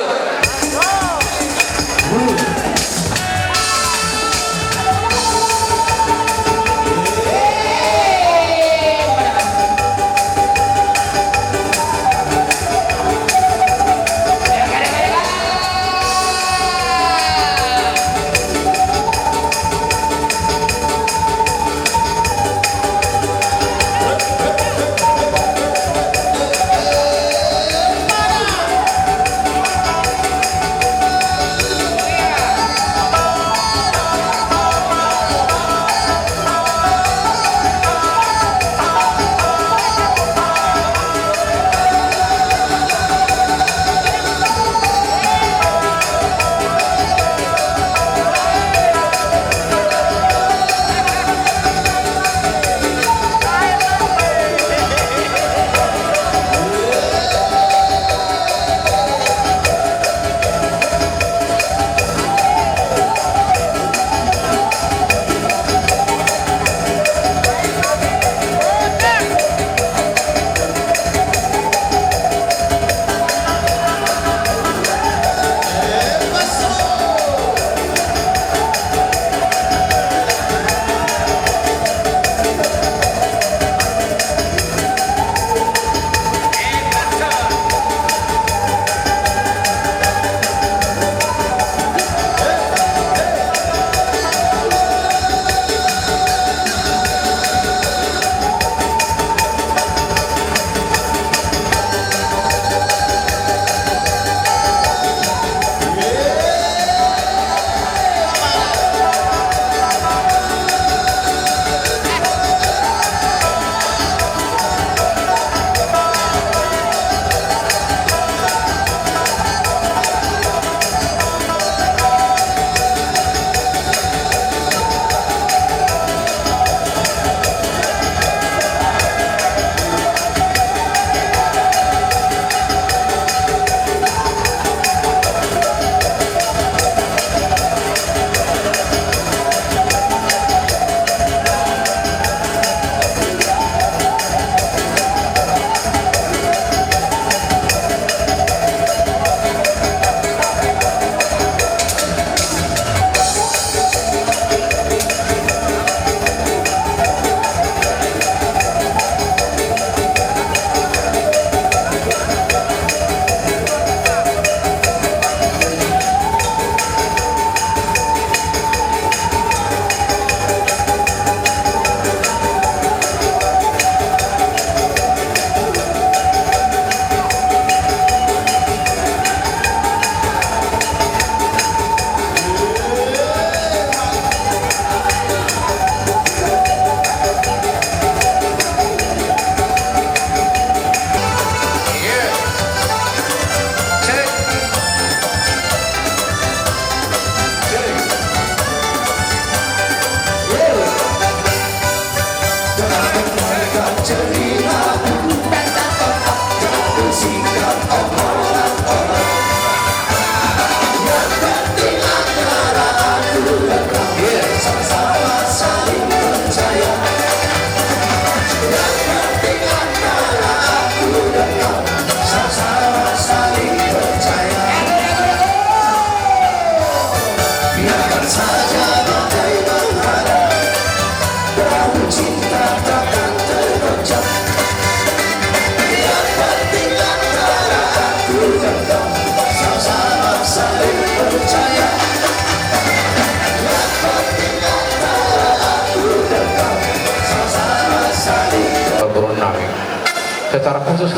secara khusus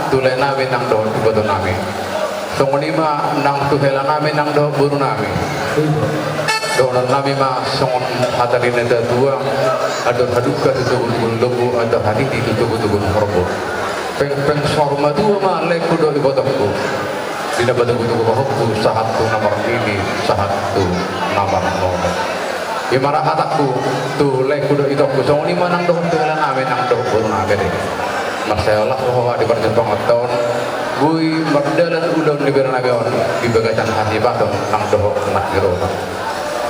tulay namin ng doon ibato namin. So ngunima nang tuhela namin ng doon buru namin. Doon namin songon hatalin na dua adon haduka tutubul lubu adon haditi tutubul horbo. Peng sorma dua malek kudo ibato ko. Dinabado ko ko sahat tu nomor ini sahat tu nomor nomor. Imarahat aku tu lek kudo itu ko so ngunima nang doon tuhela namin ng doon buru namin. Masalah bahwa di perjumpaan tahun bui berdalan ulun di Bernabeon di bagacan hati baton nang doho nak diroba.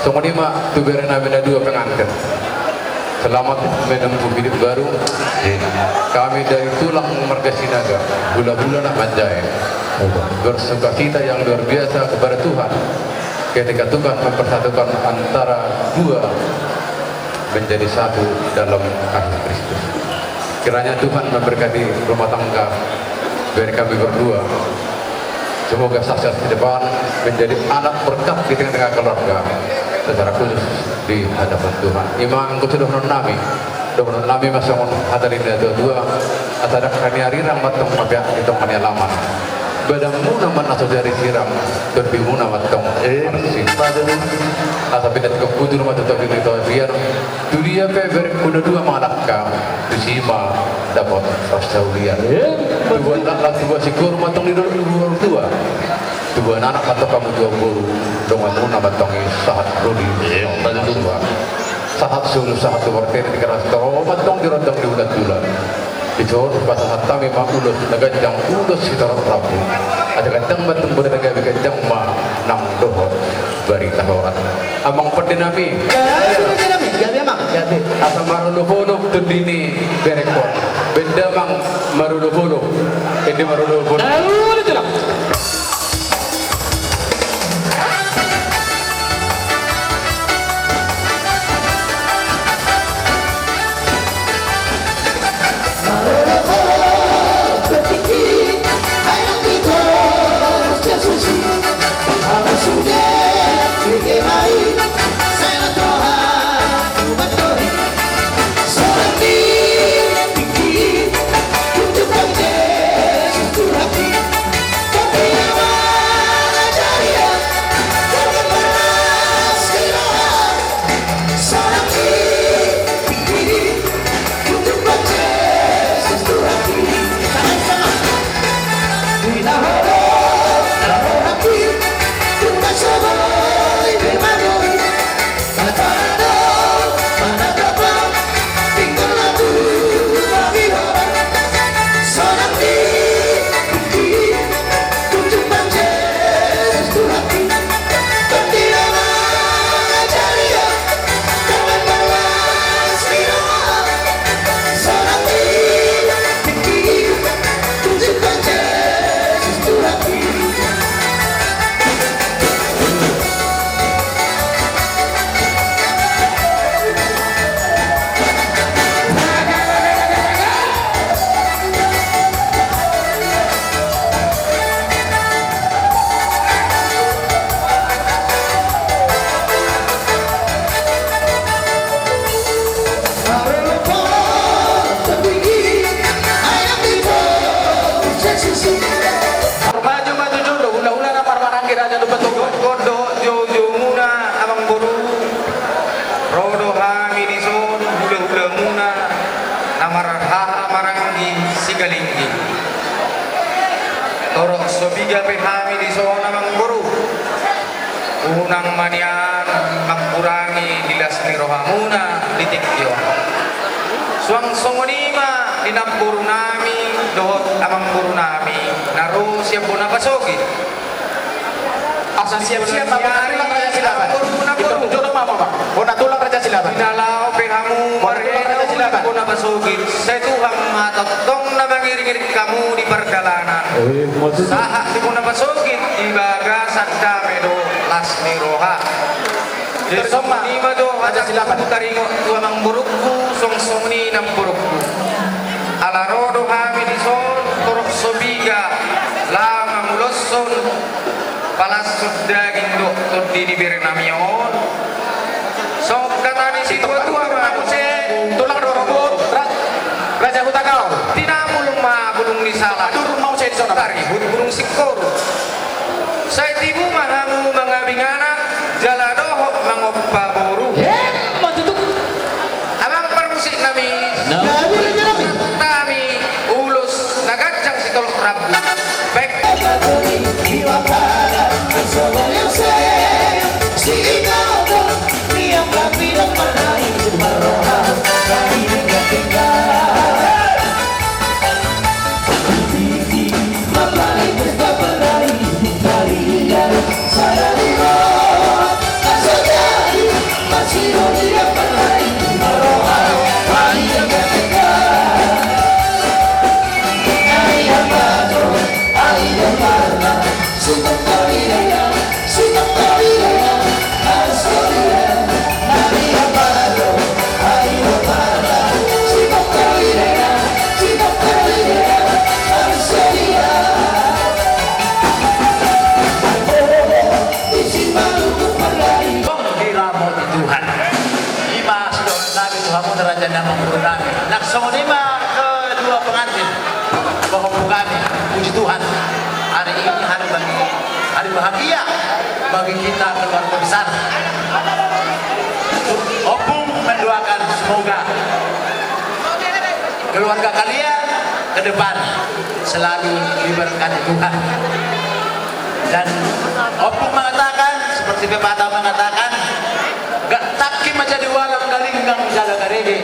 So ngunima tu Bernabeon dua pengantin. Selamat menempuh hidup baru. Kami dari tulang marga Sinaga, gula-gula nak manjai. Bersukacita yang luar biasa kepada Tuhan ketika Tuhan mempersatukan antara dua menjadi satu dalam kasih Kristus. Kiranya Tuhan memberkati rumah tangga dari kami berdua. Semoga sukses di depan menjadi anak berkat di tengah-tengah keluarga, secara khusus di hadapan Tuhan. Imam kusudah nami, doa nami masang hadarin dua atau kami rirang matong mabyak itong manialaman. Badamu naman aso dari siram, berbimu nama tong arsin. Asa pinat keputur mata tapi itu biar dunia peber kuda dua malakka disima dapat rastaulian. Dua anak dua sikur matong di dua. Dua anak atau kamu dua guru dengan nama tong sahat rudi. Dua sahat sulu sahat dua di keras tong matong di rondong di bulan. Itu pasal hatta memang ulus nagajang ulus sitara Prabu ada kandang batung berdaga gajang ma nang doho bari tahorat amang perdinami gabi amang gabi asa marulubono tudini berekon benda mang marulubono ini marulubono Torok sobiga pehami di sona mangguru unang manian mangkurangi dilas ni rohamuna ditikyo suang songonima dinampuru nami dohot amang guru nami naru siap puna pasogi asa siap-siap tulang raja silaban itu jodoh mama pak puna tulang raja silaban dinalau pehamu raja silaban puna pasogi saya Tuhan matotong na mangiring-iring kamu di perjalanan saat di puna pasogi di baga sadda medo lasmi roha jesoma lima do raja silaban taringo tua mangburukku song ni namburukku ala rodo kami di son torok sobiga lama muloson palas daging dokter di Bernamion sok kata di situ tua aku tulang dorobot raja hutakau tidak mulung sona karibut burung sikor. Saya tibu mahamu mangabingana jaladoho mangoppa boru. Matutuk. Abang permusik nami. Nami ulus nagajang sitol rabu. Baik. Naksaunima kedua pengantin bahwa kami puji Tuhan hari ini hari bahagia bagi kita keluarga besar. Opung mendoakan semoga keluarga kalian ke depan selalu diberkati Tuhan. Dan Opung mengatakan seperti pepatah mengatakan, gak takim menjadi walang galinggang jaga garege.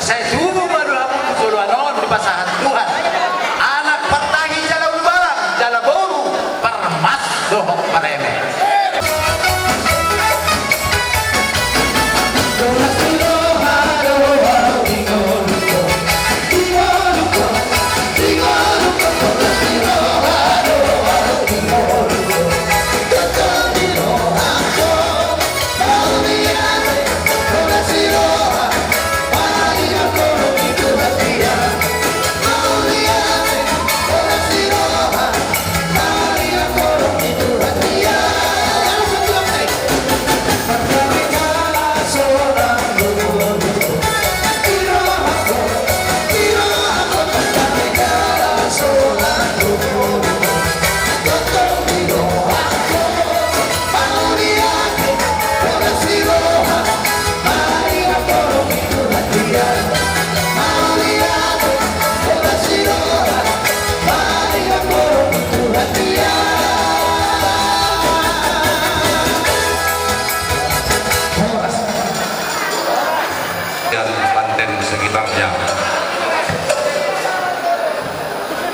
Saya tubuh maduhamu suluanon di pasangan Tuhan. Anak pertahi jala ubalang, jala boru, permas dohok pareme.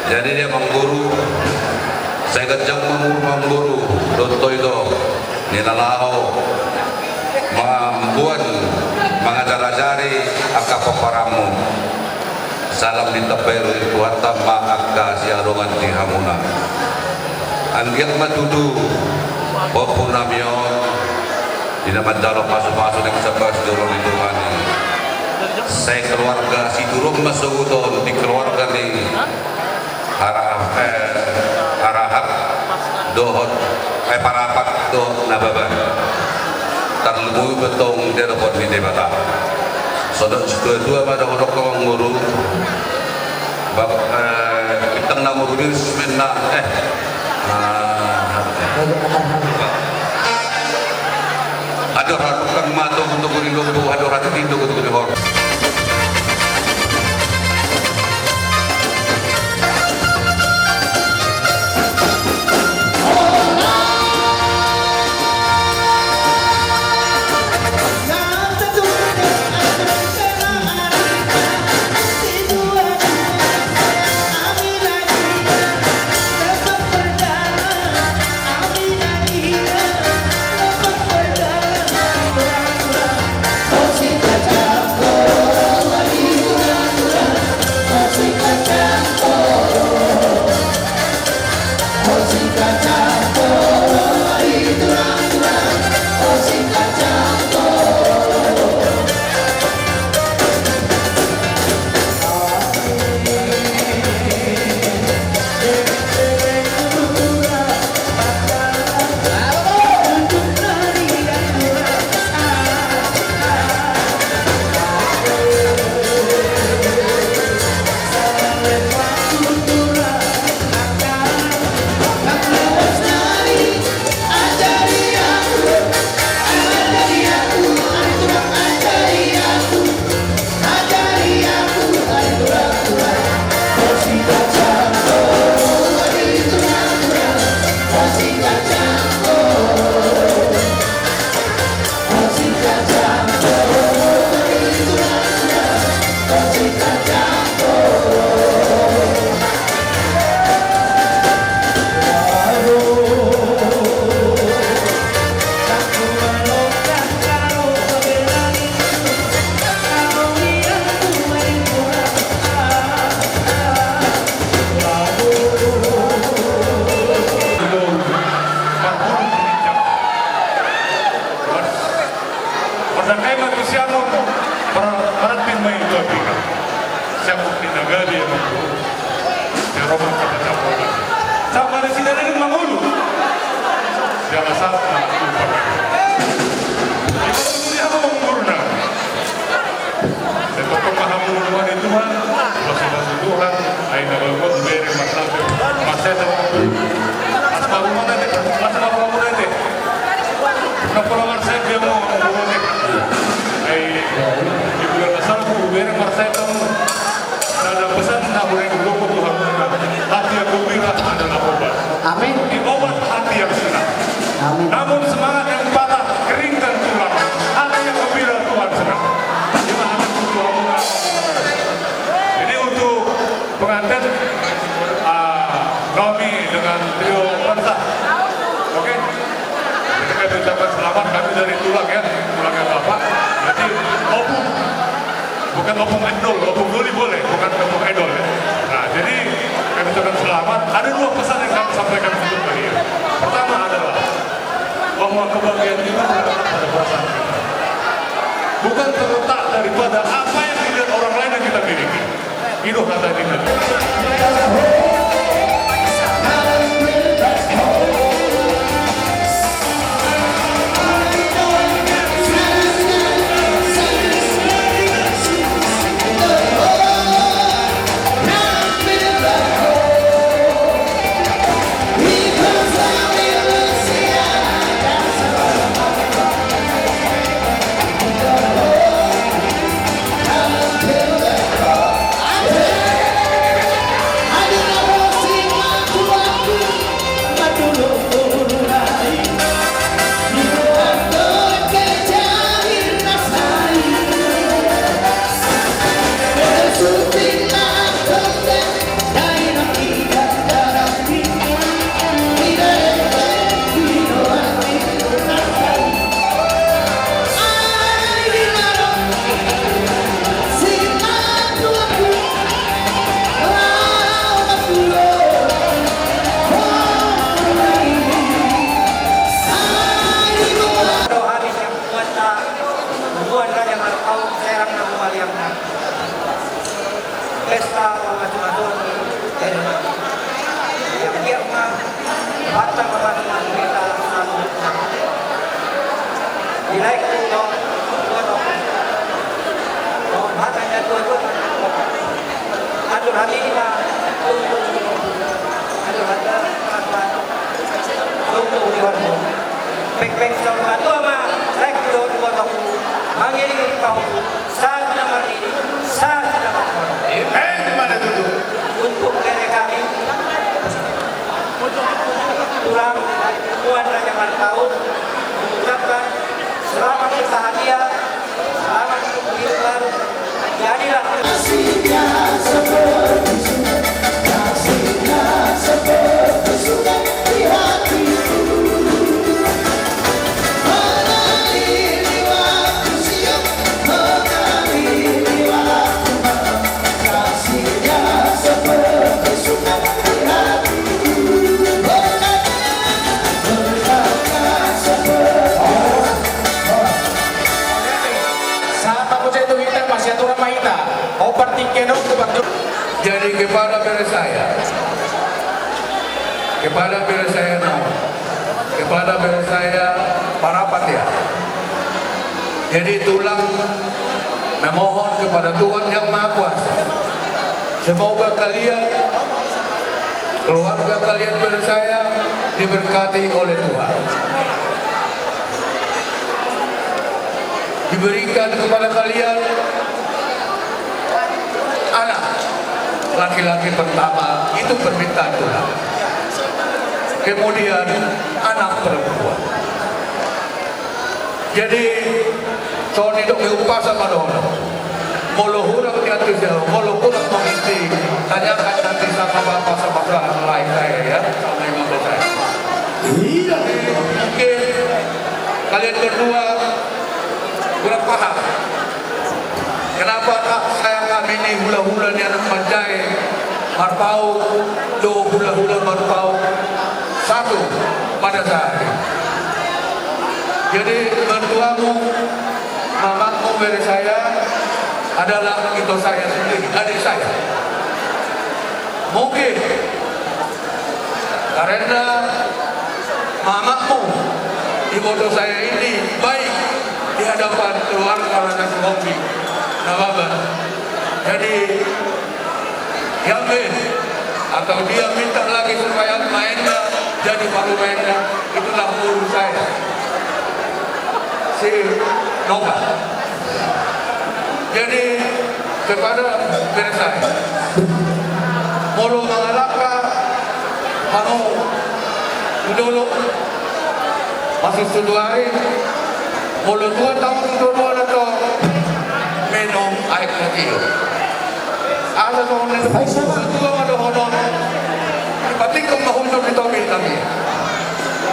Jadi dia mengguru, saya gajang mengguru, Doto itu nilalao, membuat mengajar-ajari akak peparamu. Salam di teperu kuhata ma'aka siarongan di hamuna. Anggiat matudu, popun namion, dinamat dalam masuk-masuk yang sebas dorong itu mani. Saya keluarga si durung masuk udon di keluarga ni. Harahap dohot parapat do nababan terlebih betong telepon di debata sodok kedua pada orang kawang muru bab kita namu rudin semenna ada harapan mata untuk berinduk ada hati induk untuk dihor. Oh, Dan kaya manusiamo parating may ito siya po pinagali ang mga siya Roman kapataponan. Sama na sila rin mangulo. Siya kasap na upag. Ito niya mo manguro na. Sa pagpapahamo naman ni Tuhan, sila si Tuhan ay nabalgot very masabi. Maseta mo. Mas marunong natin. Mas marunong natin. Kapulangan saya dia mau ngomongin ay di bulan asal ko very marseta mo. Ada pesan na boleh grupo Tuhan hati yang gembira adalah obat. Amin. Di obat hati yang senang. Amin. Namun semangat yang patah, kering dan tulang, hati yang gembira Tuhan senang. Gimana Tuhan mengalah. Jadi untuk pengantin kami dengan trio Persa, oke? Ketika diucapkan selamat kami dari tulang ya, tulangnya Bapak. Jadi opung, bukan opung endol, opung duli boleh, bukan opung endol ya. Nah, jadi kami ucapkan selamat. Ada dua pesan yang kami sampaikan untuk kalian. Pertama adalah bahwa kebahagiaan itu terletak pada perasaan kita, bukan terletak daripada apa yang dilihat orang lain yang kita miliki. Itu kata kita. Jadi kepada bela saya parapat ya. Jadi tulang memohon kepada Tuhan yang Maha Kuasa. Semoga kalian, keluarga kalian bela saya diberkati oleh Tuhan. Diberikan kepada kalian anak laki-laki pertama, itu permintaan Tuhan. Kemudian anak perempuan. Jadi Sony dok diupah sama dono. Kalau huruf di atas jauh, kalau kurang menginti, tanyakan nanti sama bapak sama lain saya ya, sama yang mau saya. Mungkin kalian berdua kurang paham. Kenapa saya kami ini hula-hula ni anak manjai, marpau, do hula-hula marpau satu pada saat ini. Jadi mertuamu mamaku dari saya adalah itu saya sendiri, adik saya. Mungkin karena mamaku, ibu saya ini baik di hadapan keluarga dan suami Nawaban. Jadi yakin atau dia minta lagi supaya mainnya jadi parlemennya, itulah guru saya si Nova. Jadi kepada saya mulu mengalahkan kamu dulu masih Februari mulu 2 tahun dulu atau minum air kecil. Ada orang yang dua ada honor. Tapi kau mahu untuk ditolong kami.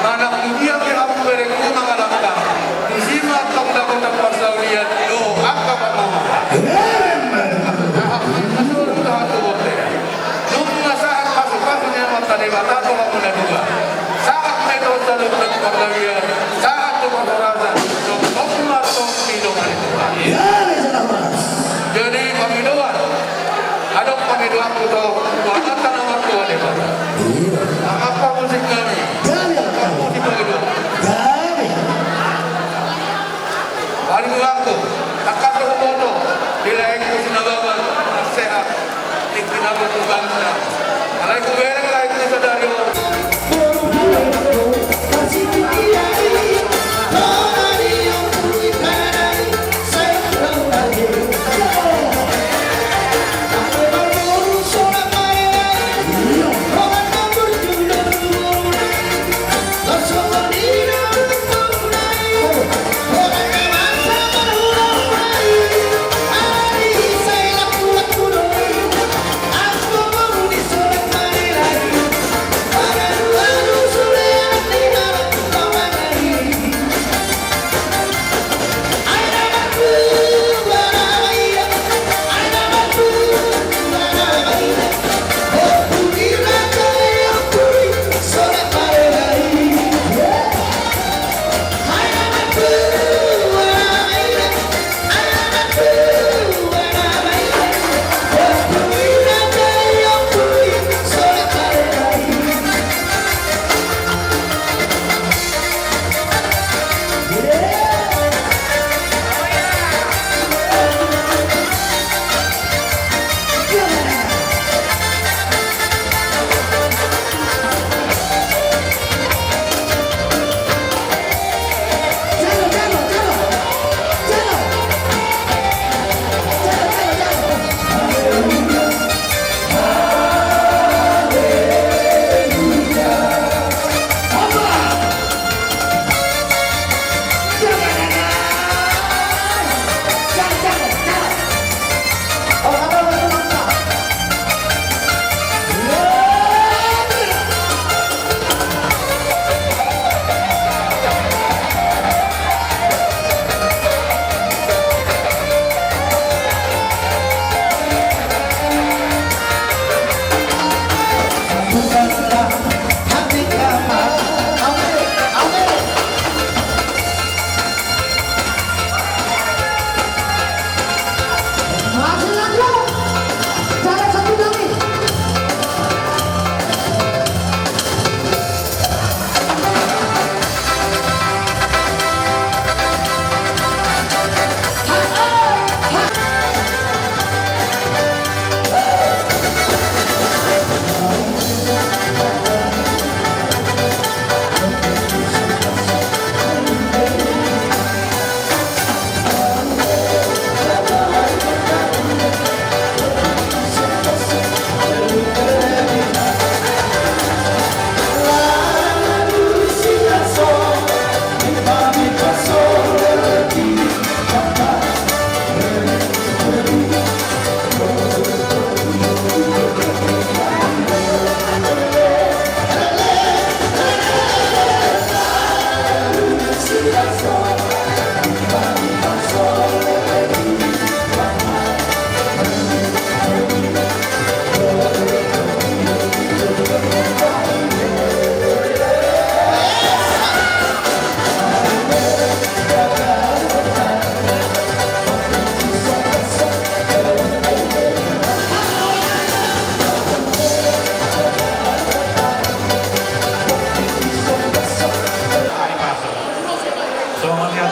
Mana dia aku berikut mengalahkan. Di sini atau dapat pasal dia do apa mama. Saat masuk-masuknya mata debata atau kamu dan dua. Saat metode dalam perkara saat itu rasa semua atau minuman itu. Jadi pemiluan ada pemiluan untuk buatan nomor 2 debata. Apa musik kami? Apa musik pemiluan? Paling waktu takkan berbodoh bila ikut sinababan sehat ikhtiar berbangsa. Kalau ikut bereng lah ikut sadari. Aku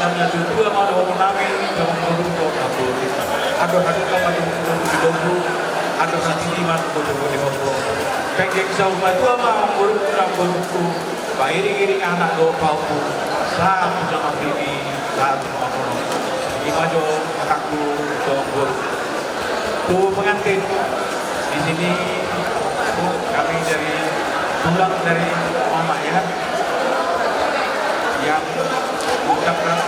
namanya dua malu menami dalam produk kabur. Ada hadiah malu di ada nanti di mana produk di bawah. Pengen jauh maju ama murid rambutku, iring-iring anak do pauku, saat zaman ini saat makono. Imajo kakakku donggur. Tuh pengantin di sini kami pulang dari mama ya, yang mengucapkan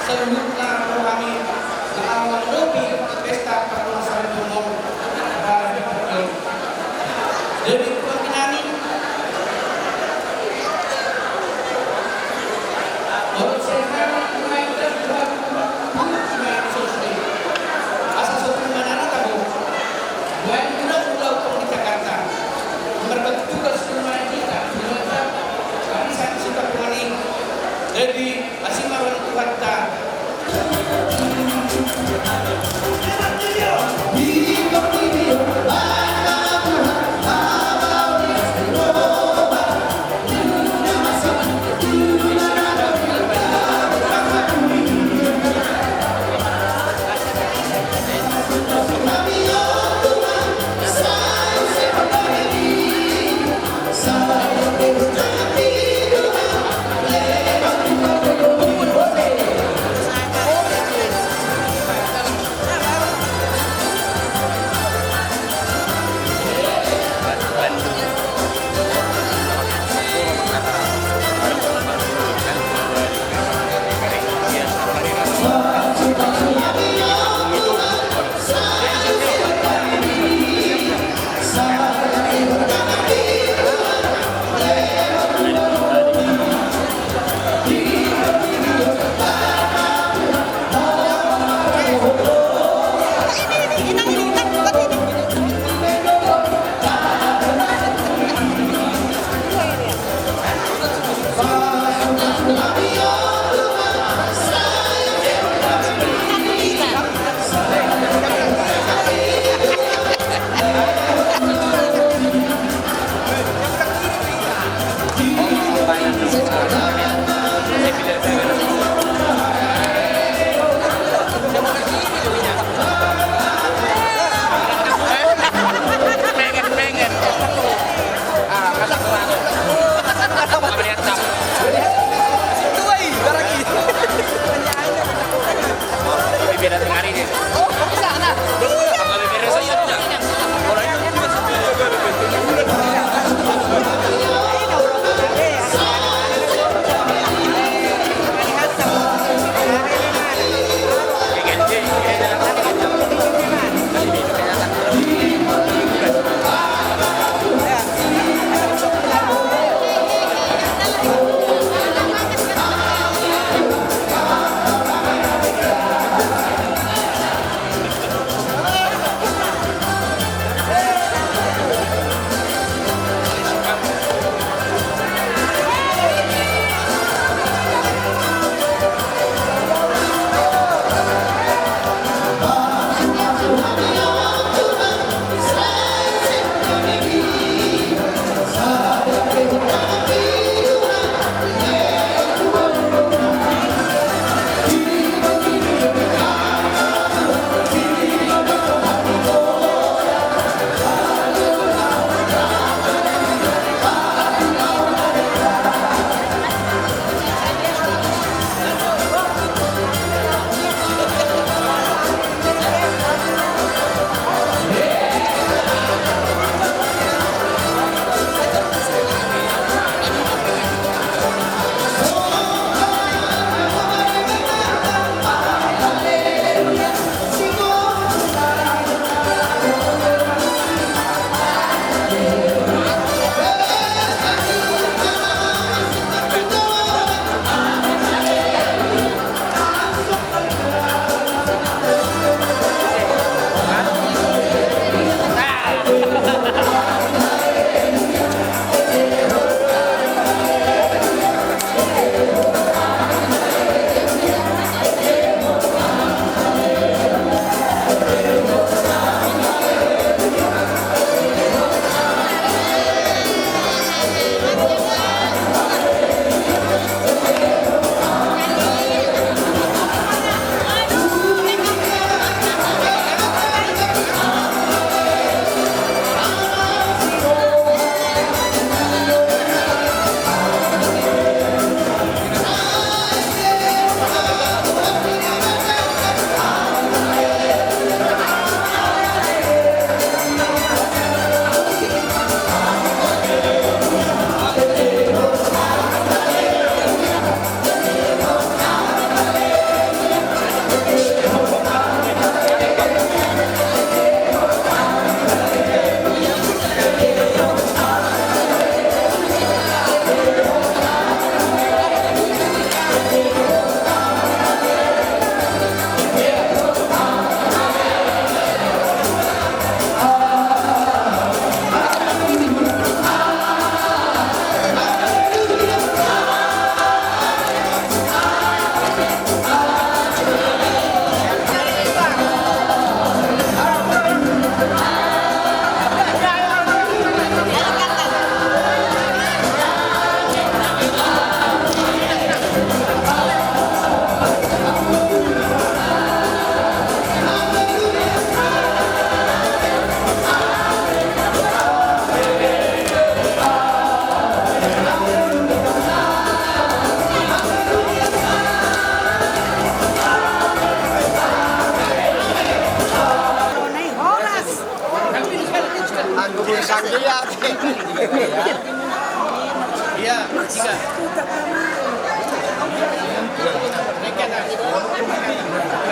selanjutnya rohani awal lebih pesta perluasan umum jadi perkenani jadi asimawan Tuhan tak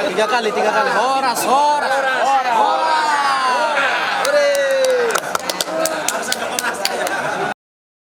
Tiga kali. Horas.